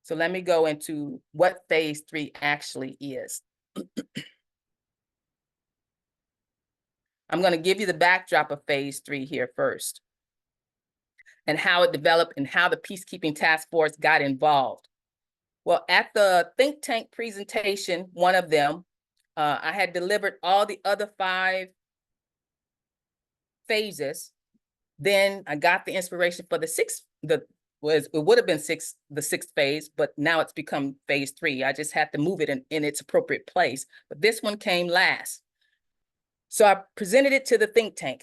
So let me go into what phase 3 actually is. I'm going to give you the backdrop of phase 3 here first, and how it developed and how the peacekeeping task force got involved. Well, at the think tank presentation, one of them, I had delivered all the other 5 phases. Then I got the inspiration for the 6th, it would have been the 6th phase, but now it's become phase 3. I just had to move it in its appropriate place. But this one came last. So I presented it to the think tank.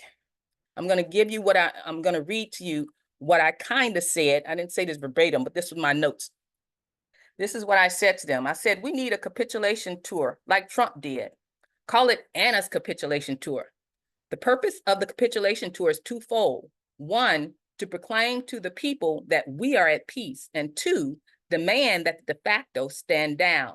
I'm going to give you I'm going to read to you what I kind of said. I didn't say this verbatim, but this was my notes. This is what I said to them. I said, we need a capitulation tour like Trump did. Call it Anna's capitulation tour. The purpose of the capitulation tour is twofold. 1, to proclaim to the people that we are at peace, and 2, demand that the de facto stand down.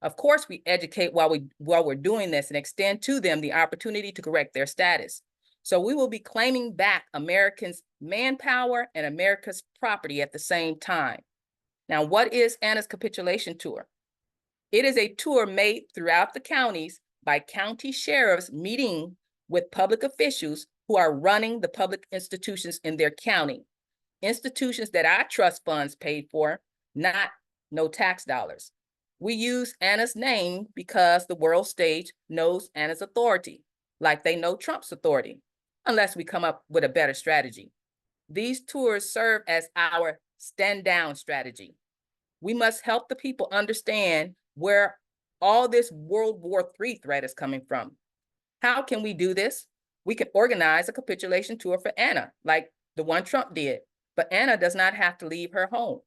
Of course, we educate while we're doing this and extend to them the opportunity to correct their status. So we will be claiming back Americans' manpower and America's property at the same time. Now, what is Anna's capitulation tour? It is a tour made throughout the counties by county sheriffs meeting with public officials who are running the public institutions in their county. Institutions that our trust funds paid for, no tax dollars. We use Anna's name because the world stage knows Anna's authority, like they know Trump's authority, unless we come up with a better strategy. These tours serve as our stand down strategy. We must help the people understand where all this World War III threat is coming from. How can we do this? We can organize a capitulation tour for Anna, like the one Trump did, but Anna does not have to leave her home.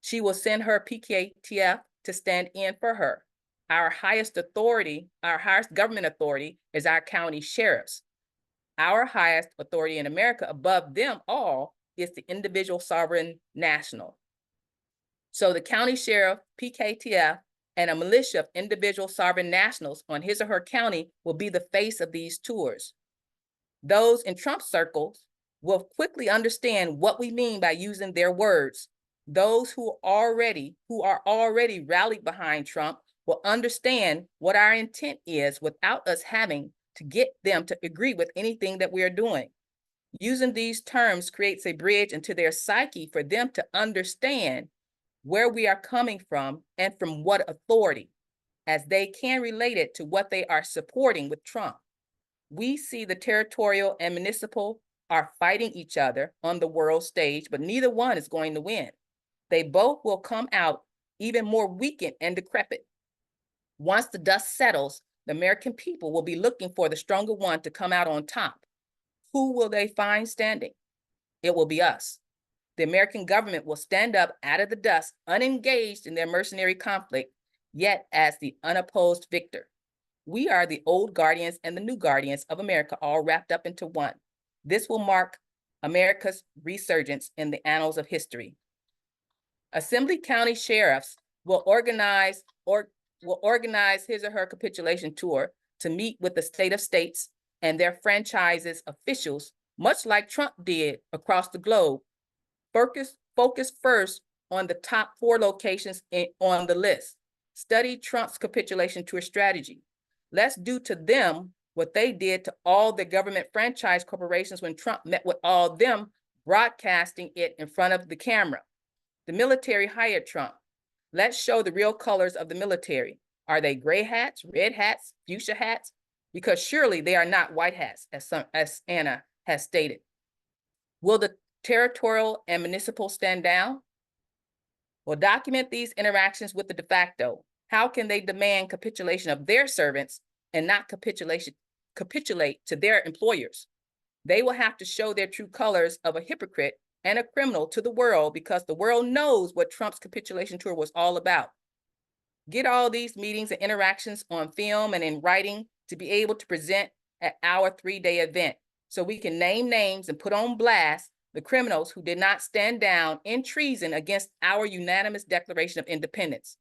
She will send her PKTF to stand in for her. Our highest authority, our highest government authority is our county sheriffs. Our highest authority in America above them all is the individual sovereign national. So the county sheriff, PKTF, and a militia of individual sovereign nationals on his or her county will be the face of these tours. Those in Trump circles will quickly understand what we mean by using their words. Those who are already rallied behind Trump will understand what our intent is without us having to get them to agree with anything that we are doing. Using these terms creates a bridge into their psyche for them to understand where we are coming from and from what authority, as they can relate it to what they are supporting with Trump. We see the territorial and municipal are fighting each other on the world stage, but neither one is going to win. They both will come out even more weakened and decrepit. Once the dust settles, the American people will be looking for the stronger one to come out on top. Who will they find standing? It will be us. The American government will stand up out of the dust, unengaged in their mercenary conflict, yet as the unopposed victor. We are the old guardians and the new guardians of America, all wrapped up into one. This will mark America's resurgence in the annals of history. Assembly County sheriffs will organize his or her capitulation tour to meet with the state of states and their franchises officials, much like Trump did across the globe. Focus first on the top 4 locations on the list. Study Trump's capitulation tour strategy. Let's do to them what they did to all the government franchise corporations when Trump met with all of them, broadcasting it in front of the camera. The military hired Trump. Let's show the real colors of the military. Are they gray hats, red hats, fuchsia hats? Because surely they are not white hats, as Anna has stated. Will the territorial and municipal stand down? We'll document these interactions with the de facto. How can they demand capitulation of their servants and not capitulate to their employers? They will have to show their true colors of a hypocrite and a criminal to the world, because the world knows what Trump's capitulation tour was all about. Get all these meetings and interactions on film and in writing to be able to present at our 3-day event, so we can name names and put on blast the criminals who did not stand down in treason against our unanimous Declaration of Independence.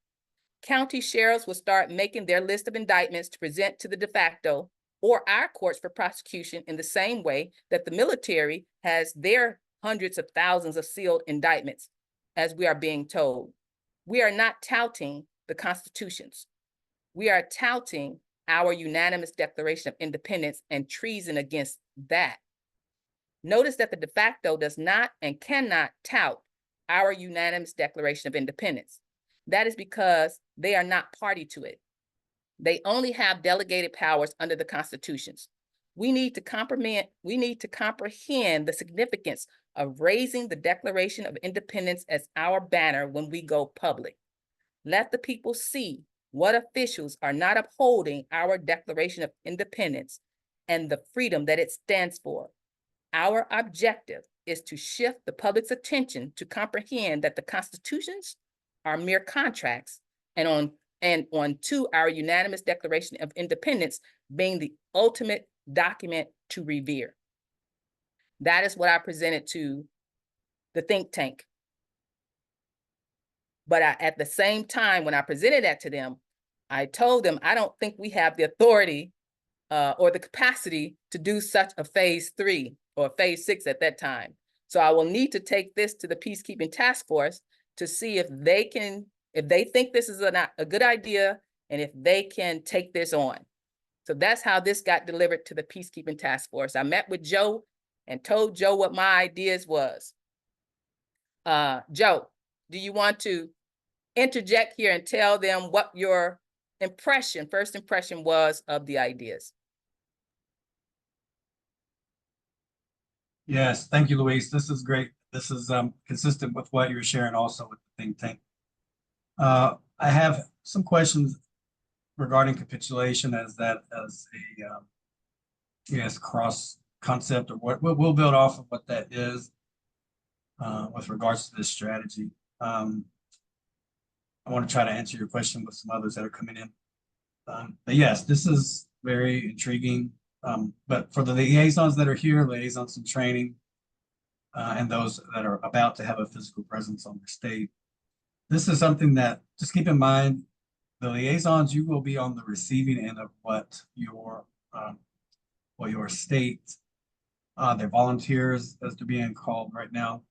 County sheriffs will start making their list of indictments to present to the de facto or our courts for prosecution in the same way that the military has their hundreds of thousands of sealed indictments, as we are being told. We are not touting the constitutions. We are touting our unanimous Declaration of Independence and treason against that. Notice that the de facto does not and cannot tout our unanimous Declaration of Independence. That is because they are not party to it. They only have delegated powers under the constitutions. We need to comprehend the significance of raising the Declaration of Independence as our banner when we go public. Let the people see what officials are not upholding our Declaration of Independence and the freedom that it stands for. Our objective is to shift the public's attention to comprehend that the constitutions are mere contracts, and on to our unanimous Declaration of Independence being the ultimate document to revere. That is what I presented to the think tank. But at the same time, when I presented that to them, I told them I don't think we have the authority or the capacity to do such a phase 3 or phase 6 at that time. So I will need to take this to the peacekeeping task force to see if they think this is a good idea and if they can take this on. So that's how this got delivered to the peacekeeping task force. I met with Joe and told Joe what my ideas was. Joe, do you want to interject here and tell them what your first impression was of the ideas? Yes, thank you, Luis. This is great. This is consistent with what you're sharing also with the think tank. I have some questions regarding capitulation as a yes, cross concept or what we'll build off of what that is with regards to this strategy. I want to try to answer your question with some others that are coming in. But yes, this is very intriguing. But for the liaisons that are here, liaisons in training, and those that are about to have a physical presence on the state, this is something that just keep in mind. The liaisons, you will be on the receiving end of what your state, their volunteers, as they're being called right now,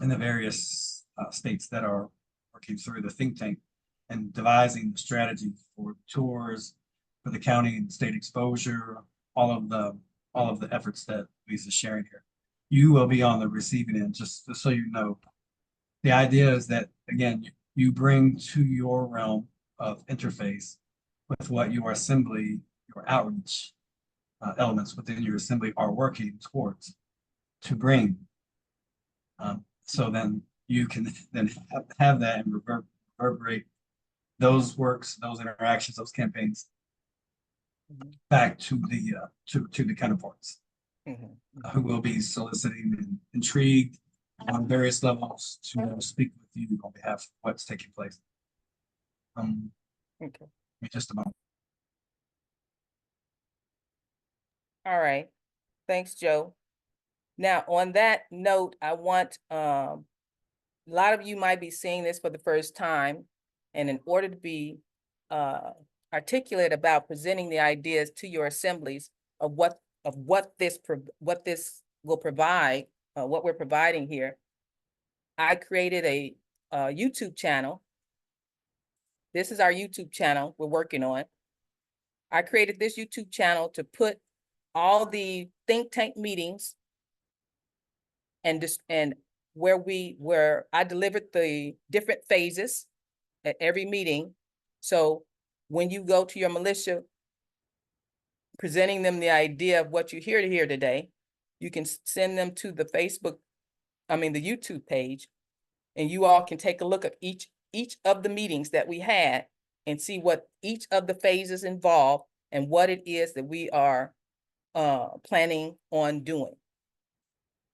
in the various states that are working through the think tank and devising the strategy for tours, for the county and state exposure, all of the efforts that Lisa's sharing here. You will be on the receiving end, just so you know. The idea is that, again, you bring to your realm of interface with what your assembly, your outreach elements within your assembly are working towards to bring. So then you can then have that and reverberate those works, those interactions, those campaigns back to the counterparts who will be soliciting and intrigued on various levels to speak with you on behalf of what's taking place. Okay. Just a moment. All right. Thanks, Joe. Now, on that note, I want, a lot of you might be seeing this for the first time, and in order to be articulate about presenting the ideas to your assemblies of what this will provide, what we're providing here, I created a YouTube channel. This is our YouTube channel we're working on. I created this YouTube channel to put all the think tank meetings and where I delivered the different phases at every meeting. So when you go to your militia, presenting them the idea of what you're here to hear today, you can send them to the the YouTube page, and you all can take a look at each of the meetings that we had and see what each of the phases involve and what it is that we are planning on doing.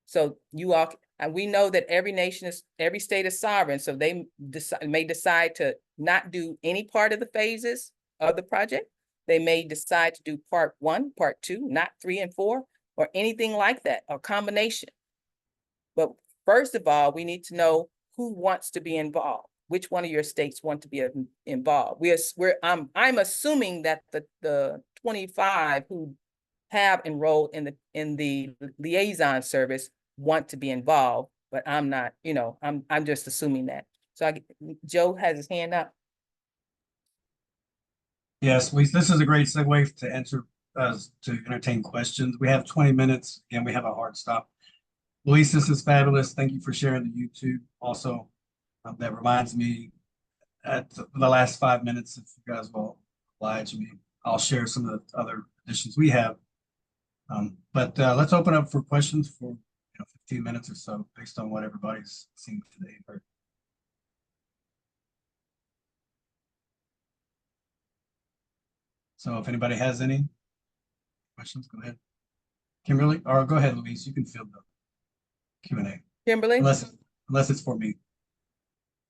So you all, and we know that every state is sovereign, so they may decide to not do any part of the phases of the project. They may decide to do part 1, part 2, not 3 and 4, or anything like that, or combination. But first of all, we need to know who wants to be involved. Which one of your states want to be involved? I'm assuming that the 25 who have enrolled in the liaison service want to be involved, but I'm not, I'm just assuming that. So Joe has his hand up. Yes, this is a great segue to answer, to entertain questions. We have 20 minutes. Again, we have a hard stop. Luis, this is fabulous. Thank you for sharing the YouTube. Also, that reminds me, at the last 5 minutes, if you guys will oblige me, I'll share some of the other additions we have. But let's open up for questions for 15 minutes or so, based on what everybody's seen today. So if anybody has any questions, go ahead. Kimberly, or go ahead, Louise, you can field the Q&A. Kimberly? Unless it's for me.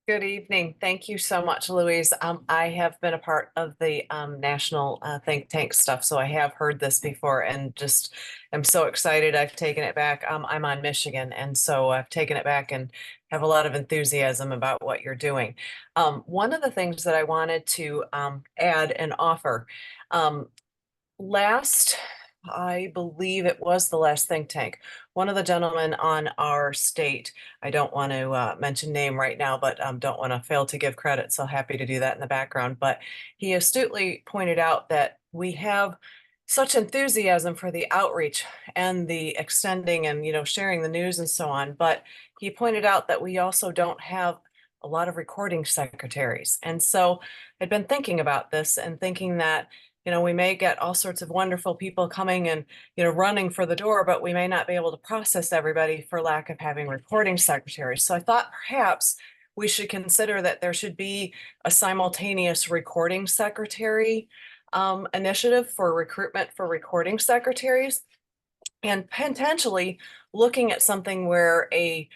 Good evening. Thank you so much, Louise. I have been a part of the national think tank stuff, so I have heard this before and just am so excited. I've taken it back. I'm on Michigan, and so I've taken it back and have a lot of enthusiasm about what you're doing. One of the things that I wanted to add and offer, I believe it was the last think tank, one of the gentlemen on our state, I don't want to mention name right now, but don't want to fail to give credit, so happy to do that in the background. But he astutely pointed out that we have such enthusiasm for the outreach and the extending and sharing the news and so on. But he pointed out that we also don't have a lot of recording secretaries. And so I'd been thinking about this and thinking that we may get all sorts of wonderful people coming and, running for the door, but we may not be able to process everybody for lack of having recording secretaries. So I thought perhaps we should consider that there should be a simultaneous recording secretary initiative for recruitment for recording secretaries. And potentially looking at something where a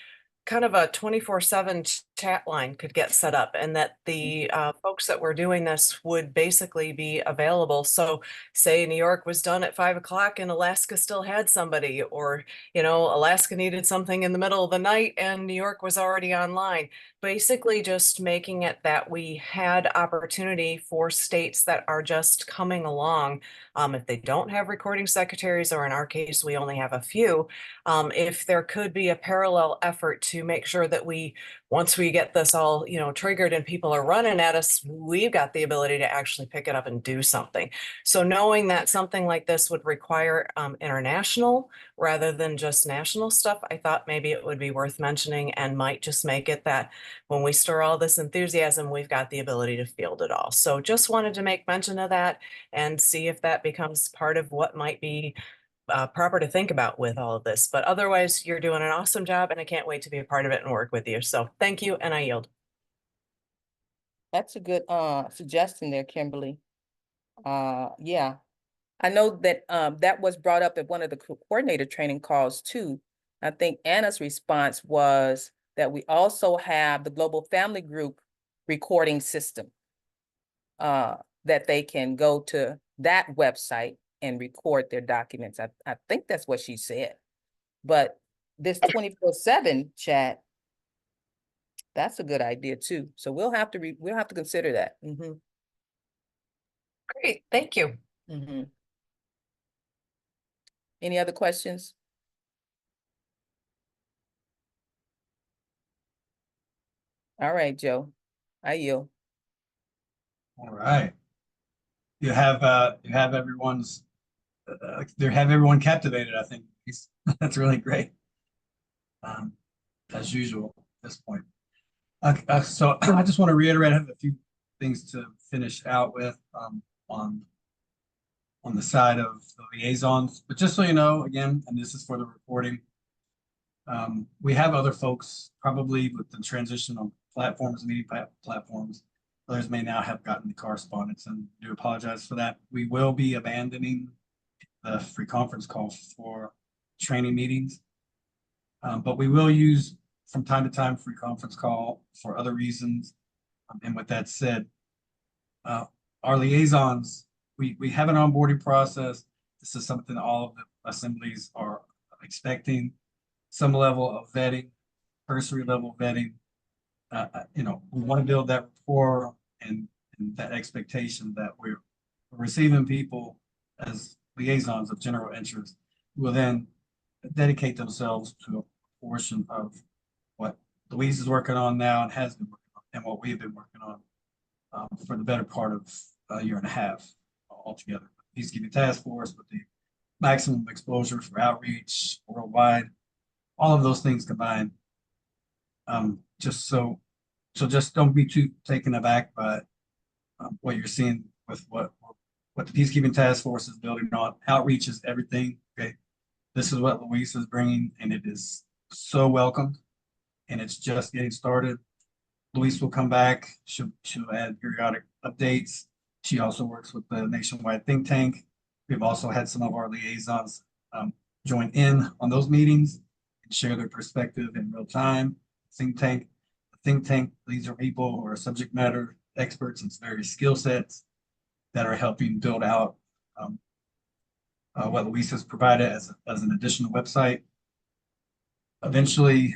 kind of a 24/7 chat line could get set up, and that the folks that were doing this would basically be available. So say New York was done at 5 o'clock and Alaska still had somebody, or, you know, Alaska needed something in the middle of the night and New York was already online. Basically just making it that we had opportunity for states that are just coming along. If they don't have recording secretaries, or in our case, we only have a few, if there could be a parallel effort to make sure that we, once we get this all, you know, triggered and people are running at us, we've got the ability to actually pick it up and do something. So knowing that something like this would require international rather than just national stuff, I thought maybe it would be worth mentioning, and might just make it that when we stir all this enthusiasm, we've got the ability to field it all. So just wanted to make mention of that and see if that becomes part of what might be proper to think about with all of this. But otherwise, you're doing an awesome job, and I can't wait to be a part of it and work with you. So thank you, and I yield. That's a good suggestion there, Kimberly. Yeah. I know that that was brought up at one of the coordinator training calls too. I think Anna's response was that we also have the Global Family Group recording system. That they can go to that website and record their documents. I think that's what she said. But this 24/7 chat, that's a good idea too. So we'll have to consider that. Great, thank you. Any other questions? All right, Joe, I yield. All right. You have everyone's, they have everyone captivated, I think. That's really great. As usual at this point. So I just want to reiterate, I have a few things to finish out with on the side of the liaisons, but just so you know, again, and this is for the recording, we have other folks probably with the transition on platforms, media platforms. Others may now have gotten the correspondence, and do apologize for that. We will be abandoning the free conference call for training meetings, but we will use from time to time free conference call for other reasons. And with that said, our liaisons, we have an onboarding process. This is something all of the assemblies are expecting. Some level of vetting, cursory level vetting. You know, we want to build that rapport and that expectation that we're receiving people as liaisons of general interest, who will then dedicate themselves to a portion of what Louise is working on now and has been working on, and what we've been working on for the better part of a year and a half altogether. Peacekeeping Task Force with the maximum exposure for outreach worldwide, all of those things combined. Just don't be too taken aback by what you're seeing with what the Peacekeeping Task Force is building on. Outreach is everything. Okay, this is what Louise is bringing, and it is so welcomed, and it's just getting started. Louise will come back. She'll add periodic updates. She also works with the nationwide think tank. We've also had some of our liaisons join in on those meetings and share their perspective in real time. Think tank, these are people who are subject matter experts in various skill sets that are helping build out what Louise has provided as an additional website. Eventually,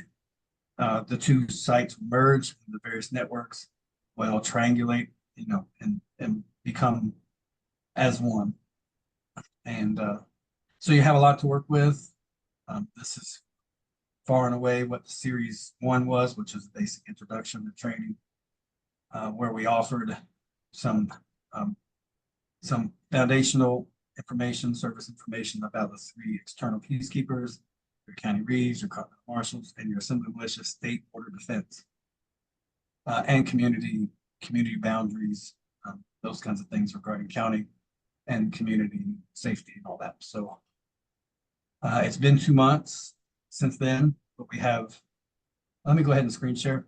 the two sites merge in the various networks, will triangulate, you know, and become as one. And so you have a lot to work with. This is far and away what Series 1 was, which is the basic introduction to training, where we offered some foundational information, service information about the 3 external peacekeepers, your county reeves, your county marshals, and your assembly militia, state border defense, and community boundaries, those kinds of things regarding county and community safety and all that. So it's been 2 months since then, but we have, let me go ahead and screen share.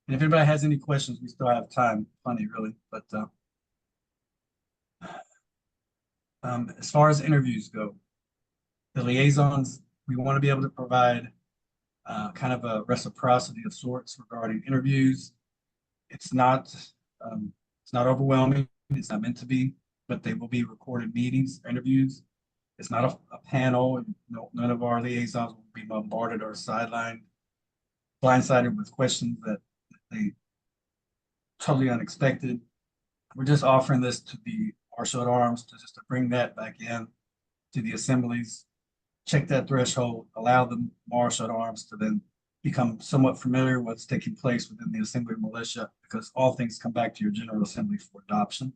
And if anybody has any questions, we still have time, plenty really, but as far as interviews go, the liaisons, we want to be able to provide kind of a reciprocity of sorts regarding interviews. It's not overwhelming. It's not meant to be, but they will be recorded meetings, interviews. It's not a panel. No, none of our liaisons will be bombarded or sidelined, blindsided with questions that they totally unexpected. We're just offering this to the marshal at arms to just to bring that back in to the assemblies, check that threshold, allow the marshal at arms to then become somewhat familiar with what's taking place within the assembly militia, because all things come back to your general assembly for adoption,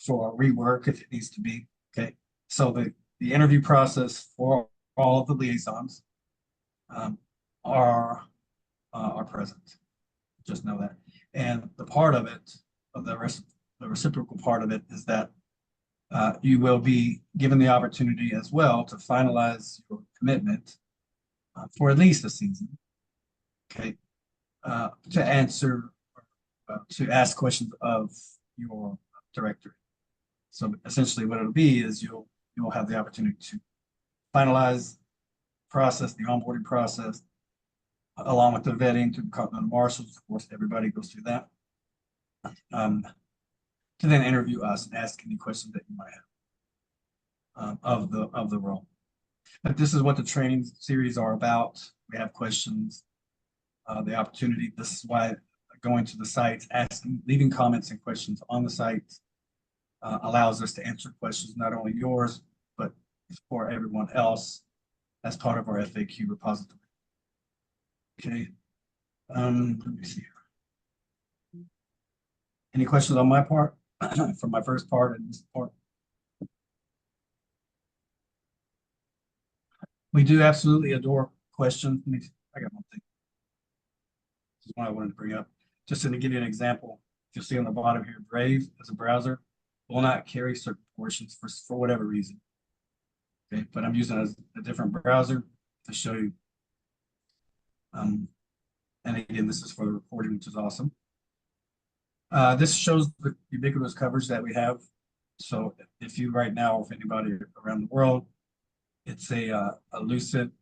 for rework if it needs to be. Okay, so the interview process for all of the liaisons are present. Just know that. And the part of it, of the reciprocal part of it, is that you will be given the opportunity as well to finalize your commitment for at least a season. Okay, to answer, to ask questions of your director. So essentially, what it'll be is you'll have the opportunity to finalize process, the onboarding process, along with the vetting to the Continental Marshals. Of course, everybody goes through that. To then interview us and ask any questions that you might have of the role. But this is what the training series are about. We have questions, the opportunity. This is why going to the sites, asking, leaving comments and questions on the site allows us to answer questions, not only yours, but for everyone else as part of our FAQ repository. Okay, let me see here. Any questions on my part, from my first part and this part? We do absolutely adore questions. I got one thing. This is one I wanted to bring up. Just to give you an example, you'll see on the bottom here, Brave as a browser will not carry certain portions for whatever reason. Okay, but I'm using a different browser to show you. And again, this is for the recording, which is awesome. This shows the ubiquitous coverage that we have. So if you right now, if anybody around the world, it's a lucid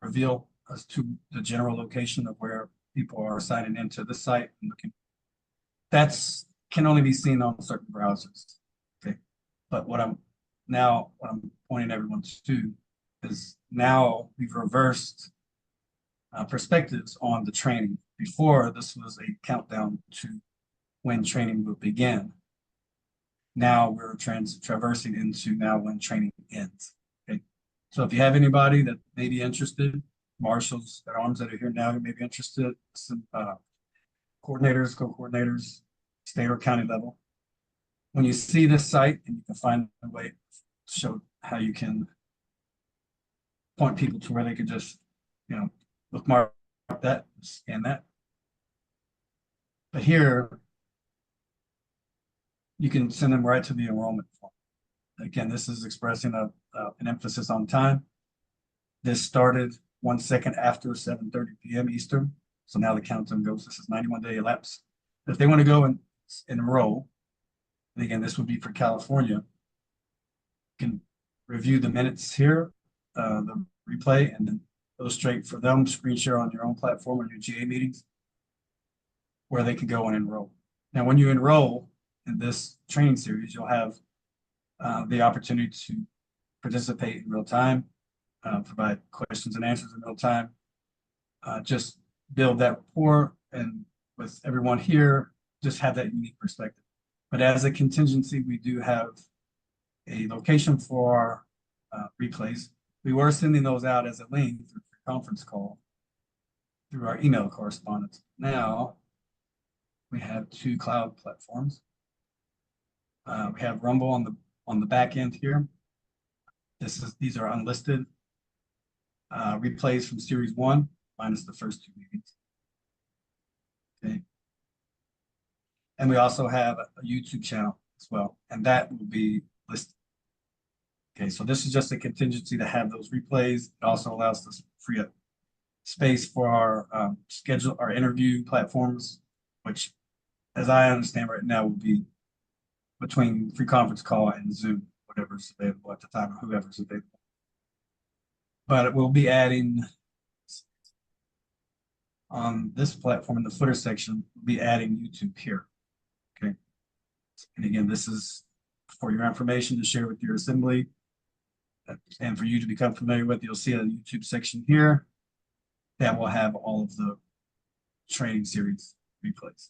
reveal as to the general location of where people are signing into the site and looking. That's can only be seen on certain browsers. Okay, but what I'm pointing everyone to is now we've reversed perspectives on the training. Before, this was a countdown to when training will begin. Now we're traversing into now when training ends. Okay, so if you have anybody that may be interested, marshals at arms that are here now who may be interested, some coordinators, co-coordinators, state or county level. When you see this site, and you can find a way to show how you can point people to where they could just, bookmark that, scan that. But here, you can send them right to the enrollment form. Again, this is expressing an emphasis on time. This started 1 second after 7:30 p.m. Eastern. So now the countdown goes, this is 91-day elapsed. If they want to go and enroll, and again, this would be for California, you can review the minutes here, the replay, and then illustrate for them, screen share on your own platform or your GA meetings, where they can go and enroll. Now, when you enroll in this training series, you'll have the opportunity to participate in real time, provide questions and answers in real time, just build that rapport, and with everyone here, just have that unique perspective. But as a contingency, we do have a location for our replays. We were sending those out as a link through a conference call through our email correspondence. Now we have 2 cloud platforms. We have Rumble on the back end here. These are unlisted replays from series 1 minus the first 2 meetings. Okay. And we also have a YouTube channel as well, and that will be listed. Okay, so this is just a contingency to have those replays. It also allows us to free up space for our schedule, our interview platforms, which, as I understand right now, will be between free conference call and Zoom, whatever's available at the time, or whoever's available. But we'll be adding on this platform in the footer section, we'll be adding YouTube here. Okay. And again, this is for your information to share with your assembly and for you to become familiar with. You'll see a YouTube section here that will have all of the training series replays.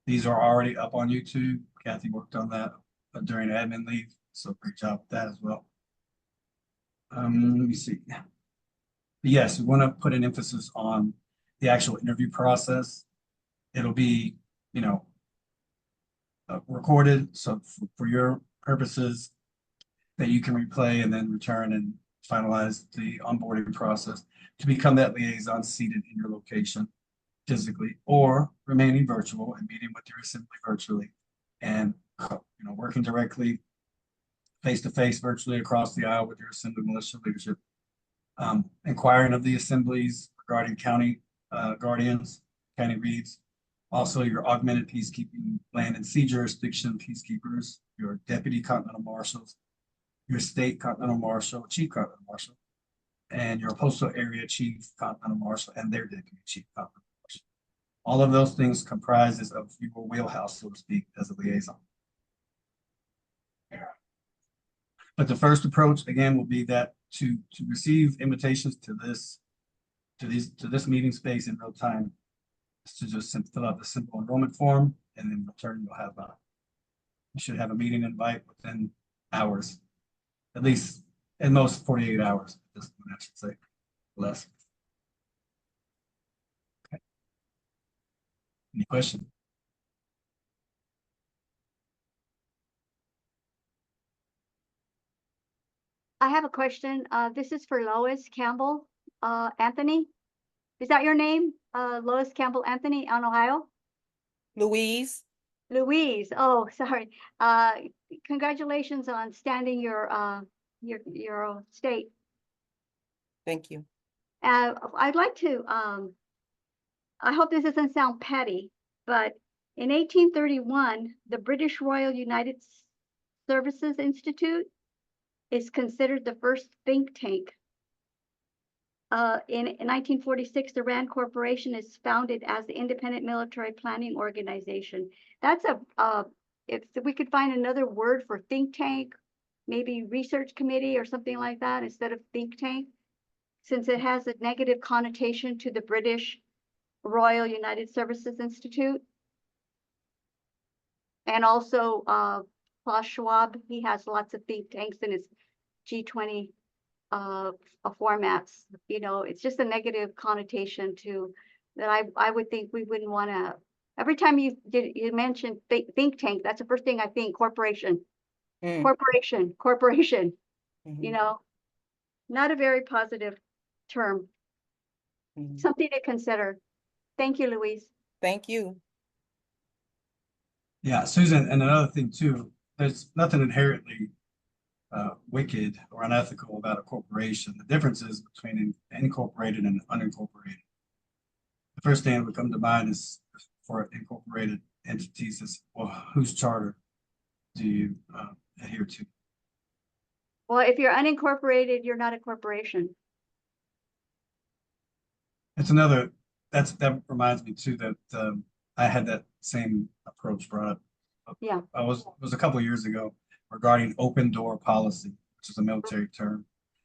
These are already up on YouTube. Kathy worked on that during admin leave, so great job with that as well. Let me see. Yes, we want to put an emphasis on the actual interview process. It'll be, you know, recorded, so for your purposes that you can replay and then return and finalize the onboarding process to become that liaison seated in your location physically, or remaining virtual and meeting with your assembly virtually, and working directly face to face virtually across the aisle with your assembly militia leadership, inquiring of the assemblies regarding county guardians, county reads, also your augmented peacekeeping land and sea jurisdiction peacekeepers, your deputy continental marshals, your state continental marshal, chief continental marshal, and your postal area chief continental marshal and their deputy chief continental marshal. All of those things comprises of your wheelhouse, so to speak, as a liaison. But the first approach, again, will be that to receive invitations to this meeting space in real time, is to just fill out the simple enrollment form, and in return you should have a meeting invite within hours, at least at most 48 hours. At this point, I should say less. Okay. Any questions? I have a question. This is for Lois Campbell, Anthony. Is that your name? Lois Campbell Anthony on Ohio? Louise? Louise. Oh, sorry. Congratulations on standing your state. Thank you. I'd like to, I hope this doesn't sound petty, but in 1831, the British Royal United Services Institute is considered the first think tank. In 1946, the RAND Corporation is founded as the Independent Military Planning Organization. That's if we could find another word for think tank, maybe research committee or something like that instead of think tank, since it has a negative connotation to the British Royal United Services Institute. And also Klaus Schwab, he has lots of think tanks in his G20 formats. It's just a negative connotation to that. I would think we wouldn't want to. Every time you mention think tank, that's the first thing I think: corporation, corporation. Mhm. Not a very positive term. Mhm. Something to consider. Thank you, Louise. Thank you. Yeah, Susan, and another thing too, there's nothing inherently wicked or unethical about a corporation. The difference is between incorporated and unincorporated. The first thing that would come to mind is for incorporated entities is, well, whose charter do you adhere to? Well, if you're unincorporated, you're not a corporation. It's another, that reminds me too that I had that same approach brought up. Yeah. It was a couple of years ago regarding open door policy, which is a military term,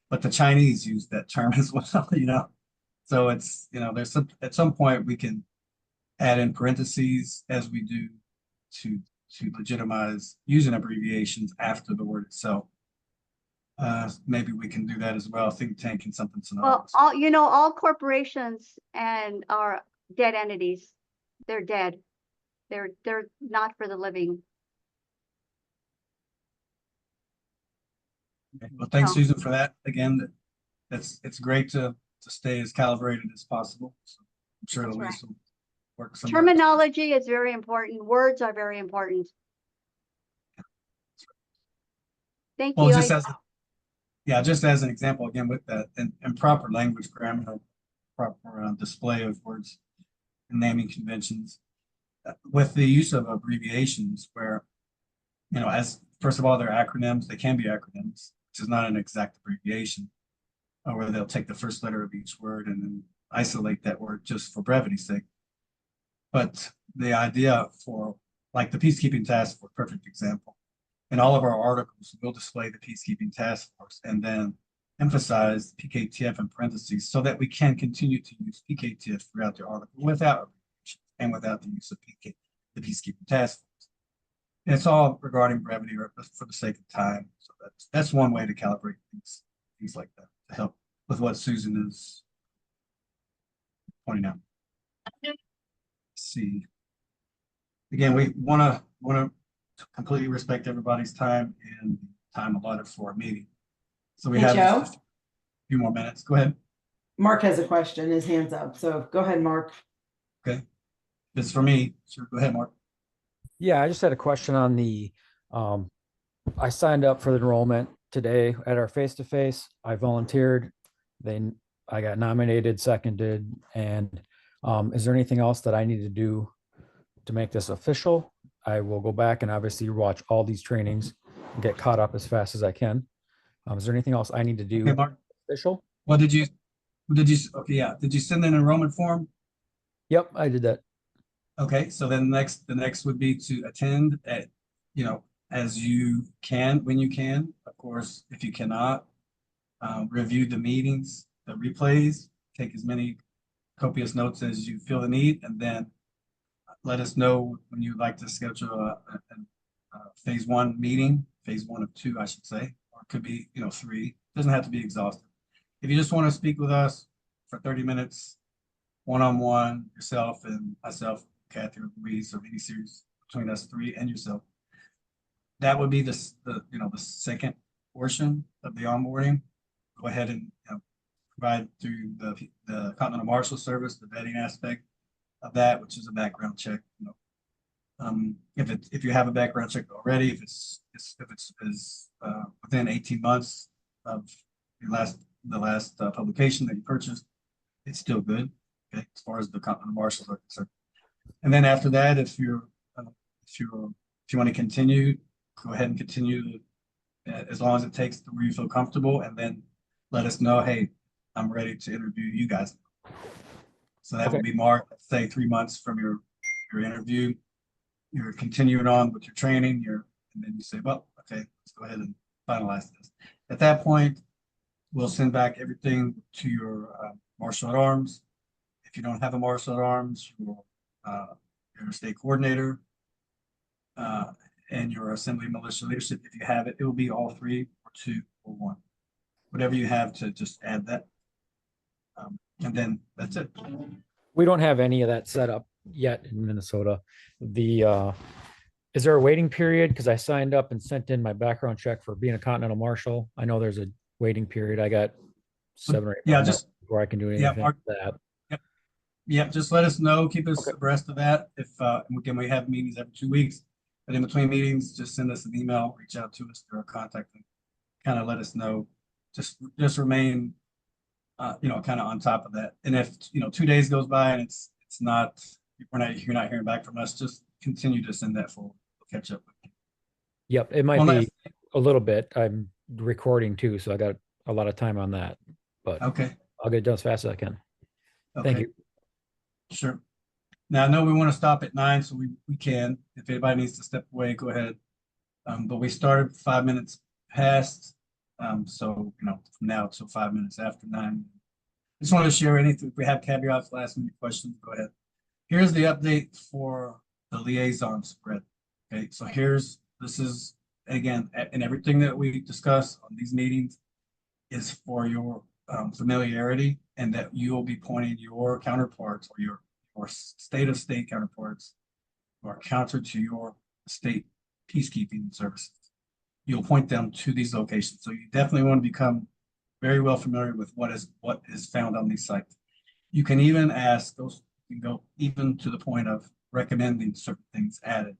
but the Chinese use that term as well, So it's, there's at some point we can add in parentheses as we do to legitimize using abbreviations after the word itself. Maybe we can do that as well. Think tank and something Well, synonymous. all corporations and are dead entities. They're dead. They're not for the living. Okay. Well, thanks, No. Susan, for that. Again, it's great to stay as calibrated as possible. So I'm sure That's Louise will work some. Terminology is very important. Words are very important. Thank you. Just as an example, again, with that and proper language grammar proper display of words and naming conventions with the use of abbreviations where, you know, as first of all, they're acronyms, they can be acronyms, which is not an exact abbreviation, where they'll take the first letter of each word and then isolate that word just for brevity's sake. But the idea for, like the Peacekeeping Task Force, perfect example. In all of our articles, we'll display the Peacekeeping Task Force and then emphasize PKTF in parentheses so that we can continue to use PKTF throughout the article without abbreviations and without the use of the Peacekeeping Task Force. And it's all regarding brevity or for the sake of time. So that's one way to calibrate things like that to help with what Susan is pointing out. Let's see. Again, we want to completely respect everybody's time and time allotted for a meeting. So we Hey, have Joe? just a few more minutes. Go ahead. Mark has a question, his hand's up, so go ahead, Mark. Okay. It's for me. Sure. Go ahead, Mark. Yeah, I just had a question on the, I signed up for the enrollment today at our face-to-face. I volunteered. I got nominated, seconded, and is there anything else that I need to do to make this official? I will go back and obviously watch all these trainings and get caught up as fast as I can. Is there anything else I need to do Okay, Mark. official? Okay, okay, yeah. Did you send an enrollment form? Yep, I did that. Okay, so then the next would be to attend at, you know, as you can, when you can. Of course, if you cannot, review the meetings, the replays, take as many copious notes as you feel the need, and then let us know when you'd like to schedule a phase one meeting, phase one of two, I should say, or it could be, you know, 3. Doesn't have to be exhaustive. If you just want to speak with us for 30 minutes, one-on-one, yourself and myself, Kathy or Louise, or any series between us 3 and yourself, that would be the second portion of the onboarding. Go ahead and provide through the Continental Marshal Service the vetting aspect of that, which is a background check. If you have a background check already, if it's within 18 months of the last publication that you purchased, it's still good. Okay, as far as the Continental Marshals are concerned. And then after that, if you want to continue, go ahead and continue as long as it takes to where you feel comfortable, and then let us know, hey, I'm ready to interview you guys. So that would be marked, let's say 3 months from your interview. You're continuing on with your training, and then you say, well, okay, let's go ahead and finalize this. At that point, we'll send back everything to your Marshal at Arms. If you don't have a Marshal at Arms, your state coordinator, and your Assembly Militia Leadership, if you have it, it will be all 3 or 2 or 1. Whatever you have to just add that. And then that's it. We don't have any of that set up yet in Minnesota. Is there a waiting period? Because I signed up and sent in my background check for being a Continental Marshal. I know there's a waiting period. I got 7 or 8 months before I can do anything like that. Yeah, just let us know. Keep us abreast of that. If again, we have meetings every 2 weeks, but in between meetings, just send us an email, reach out to us through our contact, and kind of let us know. Just remain, kind of on top of that. And if 2 days goes by and it's not, you're not hearing back from us, just continue to send that forward. We'll catch up with you. Yep, it might be a little bit. I'm recording too, so I got a lot of time on that. But okay, I'll get it done as fast as I can. okay. Thank you. Sure. Now I know we want to stop at 9, so we can. If anybody needs to step away, go ahead. But we started 5 minutes past. So from now till 5 minutes after 9. I just want to share anything. If we have caveats, last minute questions, go ahead. Here's the update for the liaison spread. Okay, so this is again, and everything that we discuss on these meetings is for your familiarity, and that you will be pointing your counterparts or your state counterparts or counter to your state peacekeeping services. You'll point them to these locations. So you definitely want to become very well familiar with what is found on these sites. You can even ask those, you can go even to the point of recommending certain things added,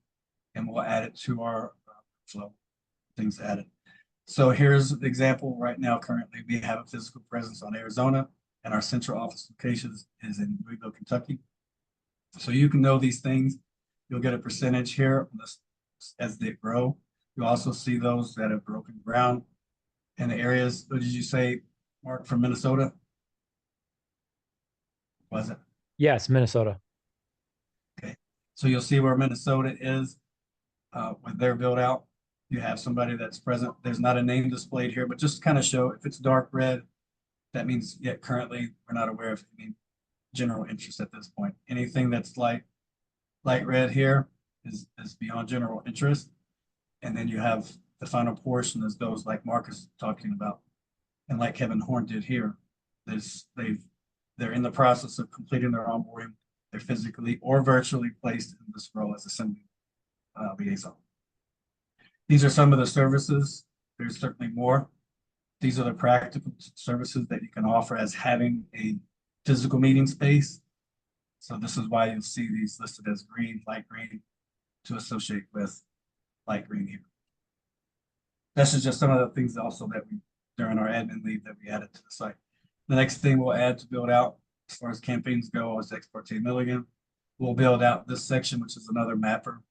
and we'll add it to our flow, things added. So here's the example right now. Currently, we have a physical presence on Arizona. and our central office location is in Louisville, Kentucky. So you can know these things. You'll get a percentage here as they grow. You also see those that have broken ground in the areas. What did you say, Mark, from Minnesota? Was it? Yes, Minnesota. So you'll see where Minnesota is with their build out. You have somebody that's present. There's not a name displayed here, but just kind of show if it's dark red, that means yet currently we're not aware of any general interest at this point. Anything that's light red here is beyond general interest. And then you have the final portion is those like Mark is talking about. And like Kevin Horn did here, they're in the process of completing their onboarding. They're physically or virtually placed in this role as assembly liaison. These are some of the services. There's certainly more. These are the practical services that you can offer as having a physical meeting space. So this is why you'll see these listed as green, light green, to associate with light green here. This is just some of the things also that we, during our admin leave, that we added to the site. The next thing we'll add to build out as far as campaigns go is Ex parte Milligan. We'll build out this section, which is another mapper.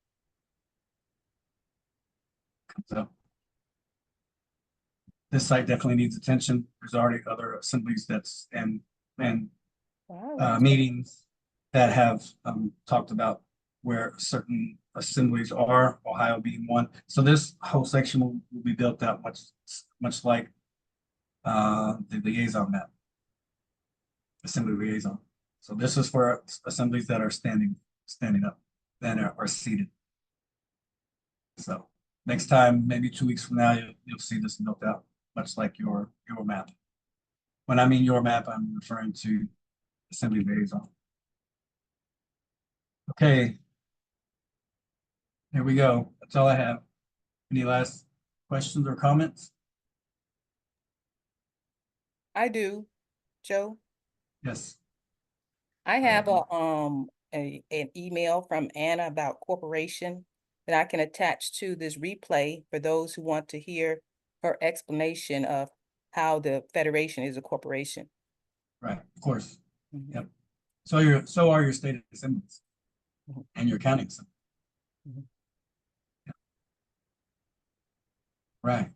Comes up. This site definitely needs attention. There's already other assemblies and meetings that have talked about where certain assemblies are, Ohio being one. So this whole section will be built out much like the liaison map, assembly liaison. So this is for assemblies that are standing up, that are seated. So next time, maybe 2 weeks from now, you'll see this built out, much like your map. When I mean your map, I'm referring to assembly liaison. Okay. Here we go. That's all I have. Any last questions or comments? I do, Joe. Yes. I have an email from Anna about corporation that I can attach to this replay for those who want to hear her explanation of how the Federation is a corporation. Right, of course. Mhm. Yep. So are your state assemblies and your county assemblies. Mhm. Yep. Right.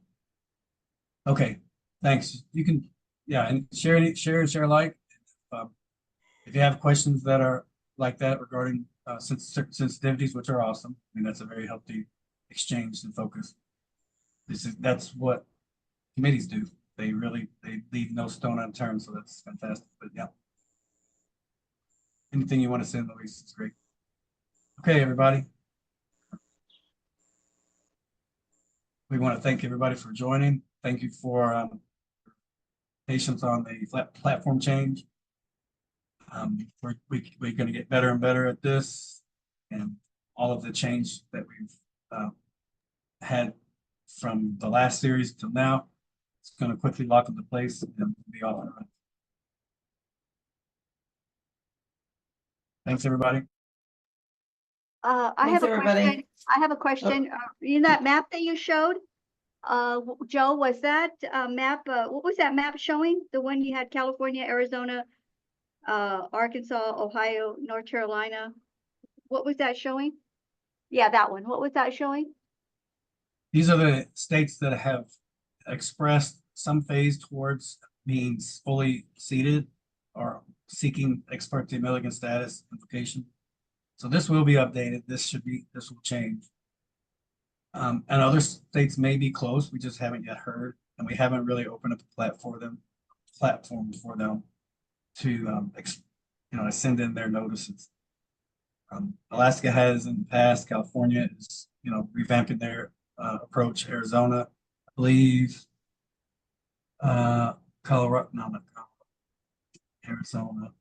Okay, thanks. You can, yeah, and share alike. If you have questions that are like that regarding sensitivities, which are awesome, I mean, that's a very healthy exchange and focus. That's what committees do. They leave no stone unturned, so that's fantastic. But yeah, anything you want to send, Luis, is great. Okay, everybody. We want to thank everybody for joining. Thank you for patience on the platform change. We're going to get better and better at this, and all of the change that we've had from the last series till now, it's going to quickly lock into place and be off and running. Thanks, everybody. I Thanks, have a everybody. question. I have a question. In that map that you showed, Joe, was that map, what was that map showing? The one you had California, Arizona, Arkansas, Ohio, North Carolina. What was that showing? Yeah, that one. What was that showing? These are the states that have expressed some phase towards being fully seated or seeking ex parte Milligan status implication. So this will be updated. This will change. And other states may be close. We just haven't yet heard, and we haven't really opened up a platform for them to send in their notices. Alaska has in the past. California is revamping their approach. Arizona, I believe. Colorado, no, not Colorado. Arizona.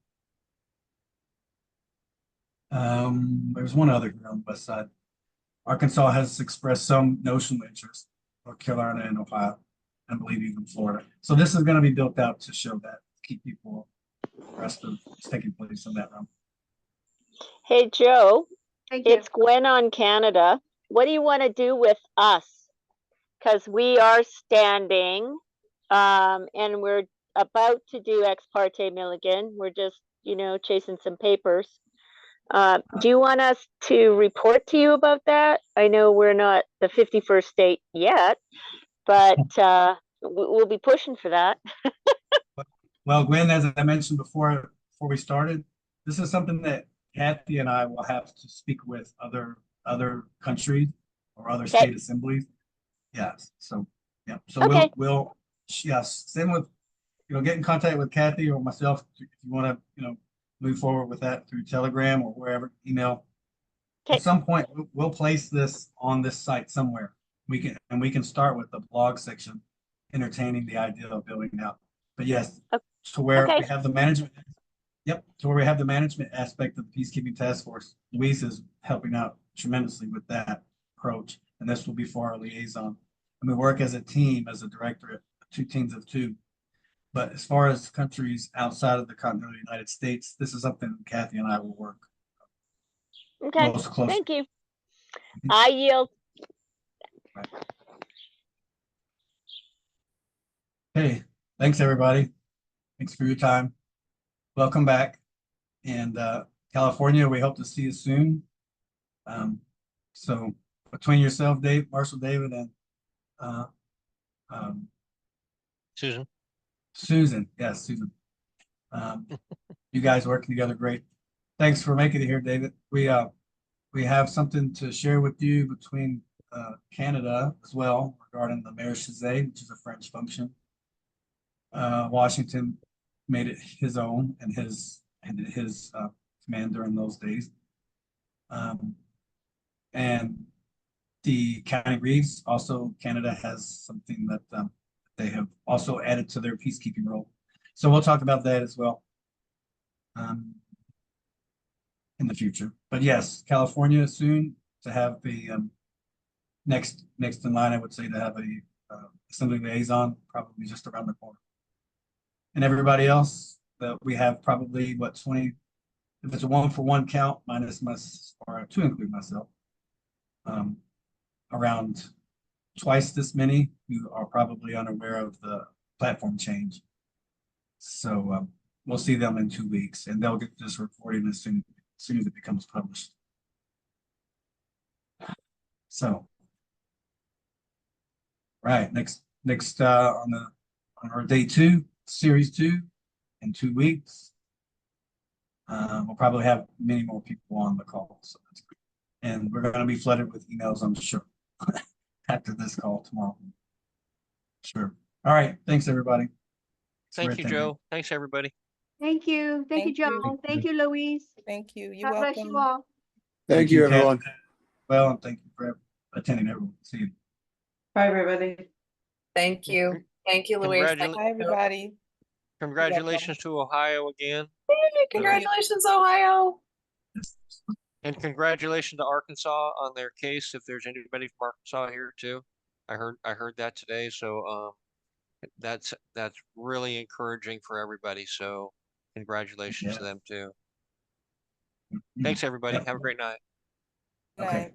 There's one other here on the west side. Arkansas has expressed some notional interest, North Carolina and Ohio, and I believe even Florida. So this is going to be built out to show that, to keep people abreast of what's taking place in that realm. Hey, Joe, Thank you. it's Gwen on Canada. What do you want to do with us? Because we are standing and we're about to do ex parte Milligan. We're just, chasing some papers. Do you want us to report to you about that? I know we're not the 51st state yet, but we'll be pushing for that. Well, Gwen, as I mentioned before we started, this is something that Kathy and I will have to speak with other countries or other Okay. state assemblies. Yes, so, yeah, so Okay. we'll, yes, same with, get in contact with Kathy or myself if you want to, move forward with that through Telegram or wherever, email. Okay. At some point, we'll place this on this site somewhere. We can start with the blog section, entertaining the idea of building out. But yes, to where Okay. we have the management. Yep, to where we have the management aspect of the peacekeeping task force. Luis is helping out tremendously with that approach, and this will be for our liaison. And we work as a team, as a directorate, 2 teams of 2. But as far as countries outside of the continental United States, this is something Kathy and I will work Okay. most closely. Thank you. I yield. Hey, thanks everybody. Thanks for your time. Welcome back. And California, we hope to see you soon. So between yourself, Dave, Marshall David, and Susan, yes, Susan. You guys working together great. Thanks for making it here, David. We have something to share with you between Canada as well regarding the Mayor Chazet, which is a French function. Washington made it his own and his command during those days. And the county reeves, also Canada has something that they have also added to their peacekeeping role. So we'll talk about that as well in the future. But yes, California soon to have the next in line, I would say, to have a assembly liaison probably just around the corner. And everybody else that we have probably 20, if it's a 1-for-1 count minus or to include myself, around twice this many who are probably unaware of the platform change. So we'll see them in 2 weeks, and they'll get this recording as soon as it becomes published. So, right, next on our day 2, series 2, in 2 weeks. We'll probably have many more people on the call, so that's great. And we're going to be flooded with emails, I'm sure, after this call tomorrow. Sure. All right. Thanks, everybody. Thank you, Joe. Thanks, everybody. Thank you. Thank you, Thank you. Joe. Thank you, Louise. Thank you. You're God bless you welcome. all. Thank you, Kat. everyone. Well, and thank you for attending, everyone. See you. Bye, everybody. Thank you. Thank you, Louise. Thank Hi, everybody. Congratulations to Ohio again. you. Congratulations, Ohio. And congratulations to Arkansas on their case. If there's anybody from Arkansas here too, I heard that today. So that's really encouraging for everybody. So congratulations to them too. Thanks, everybody. Yep. Have a great night. Okay.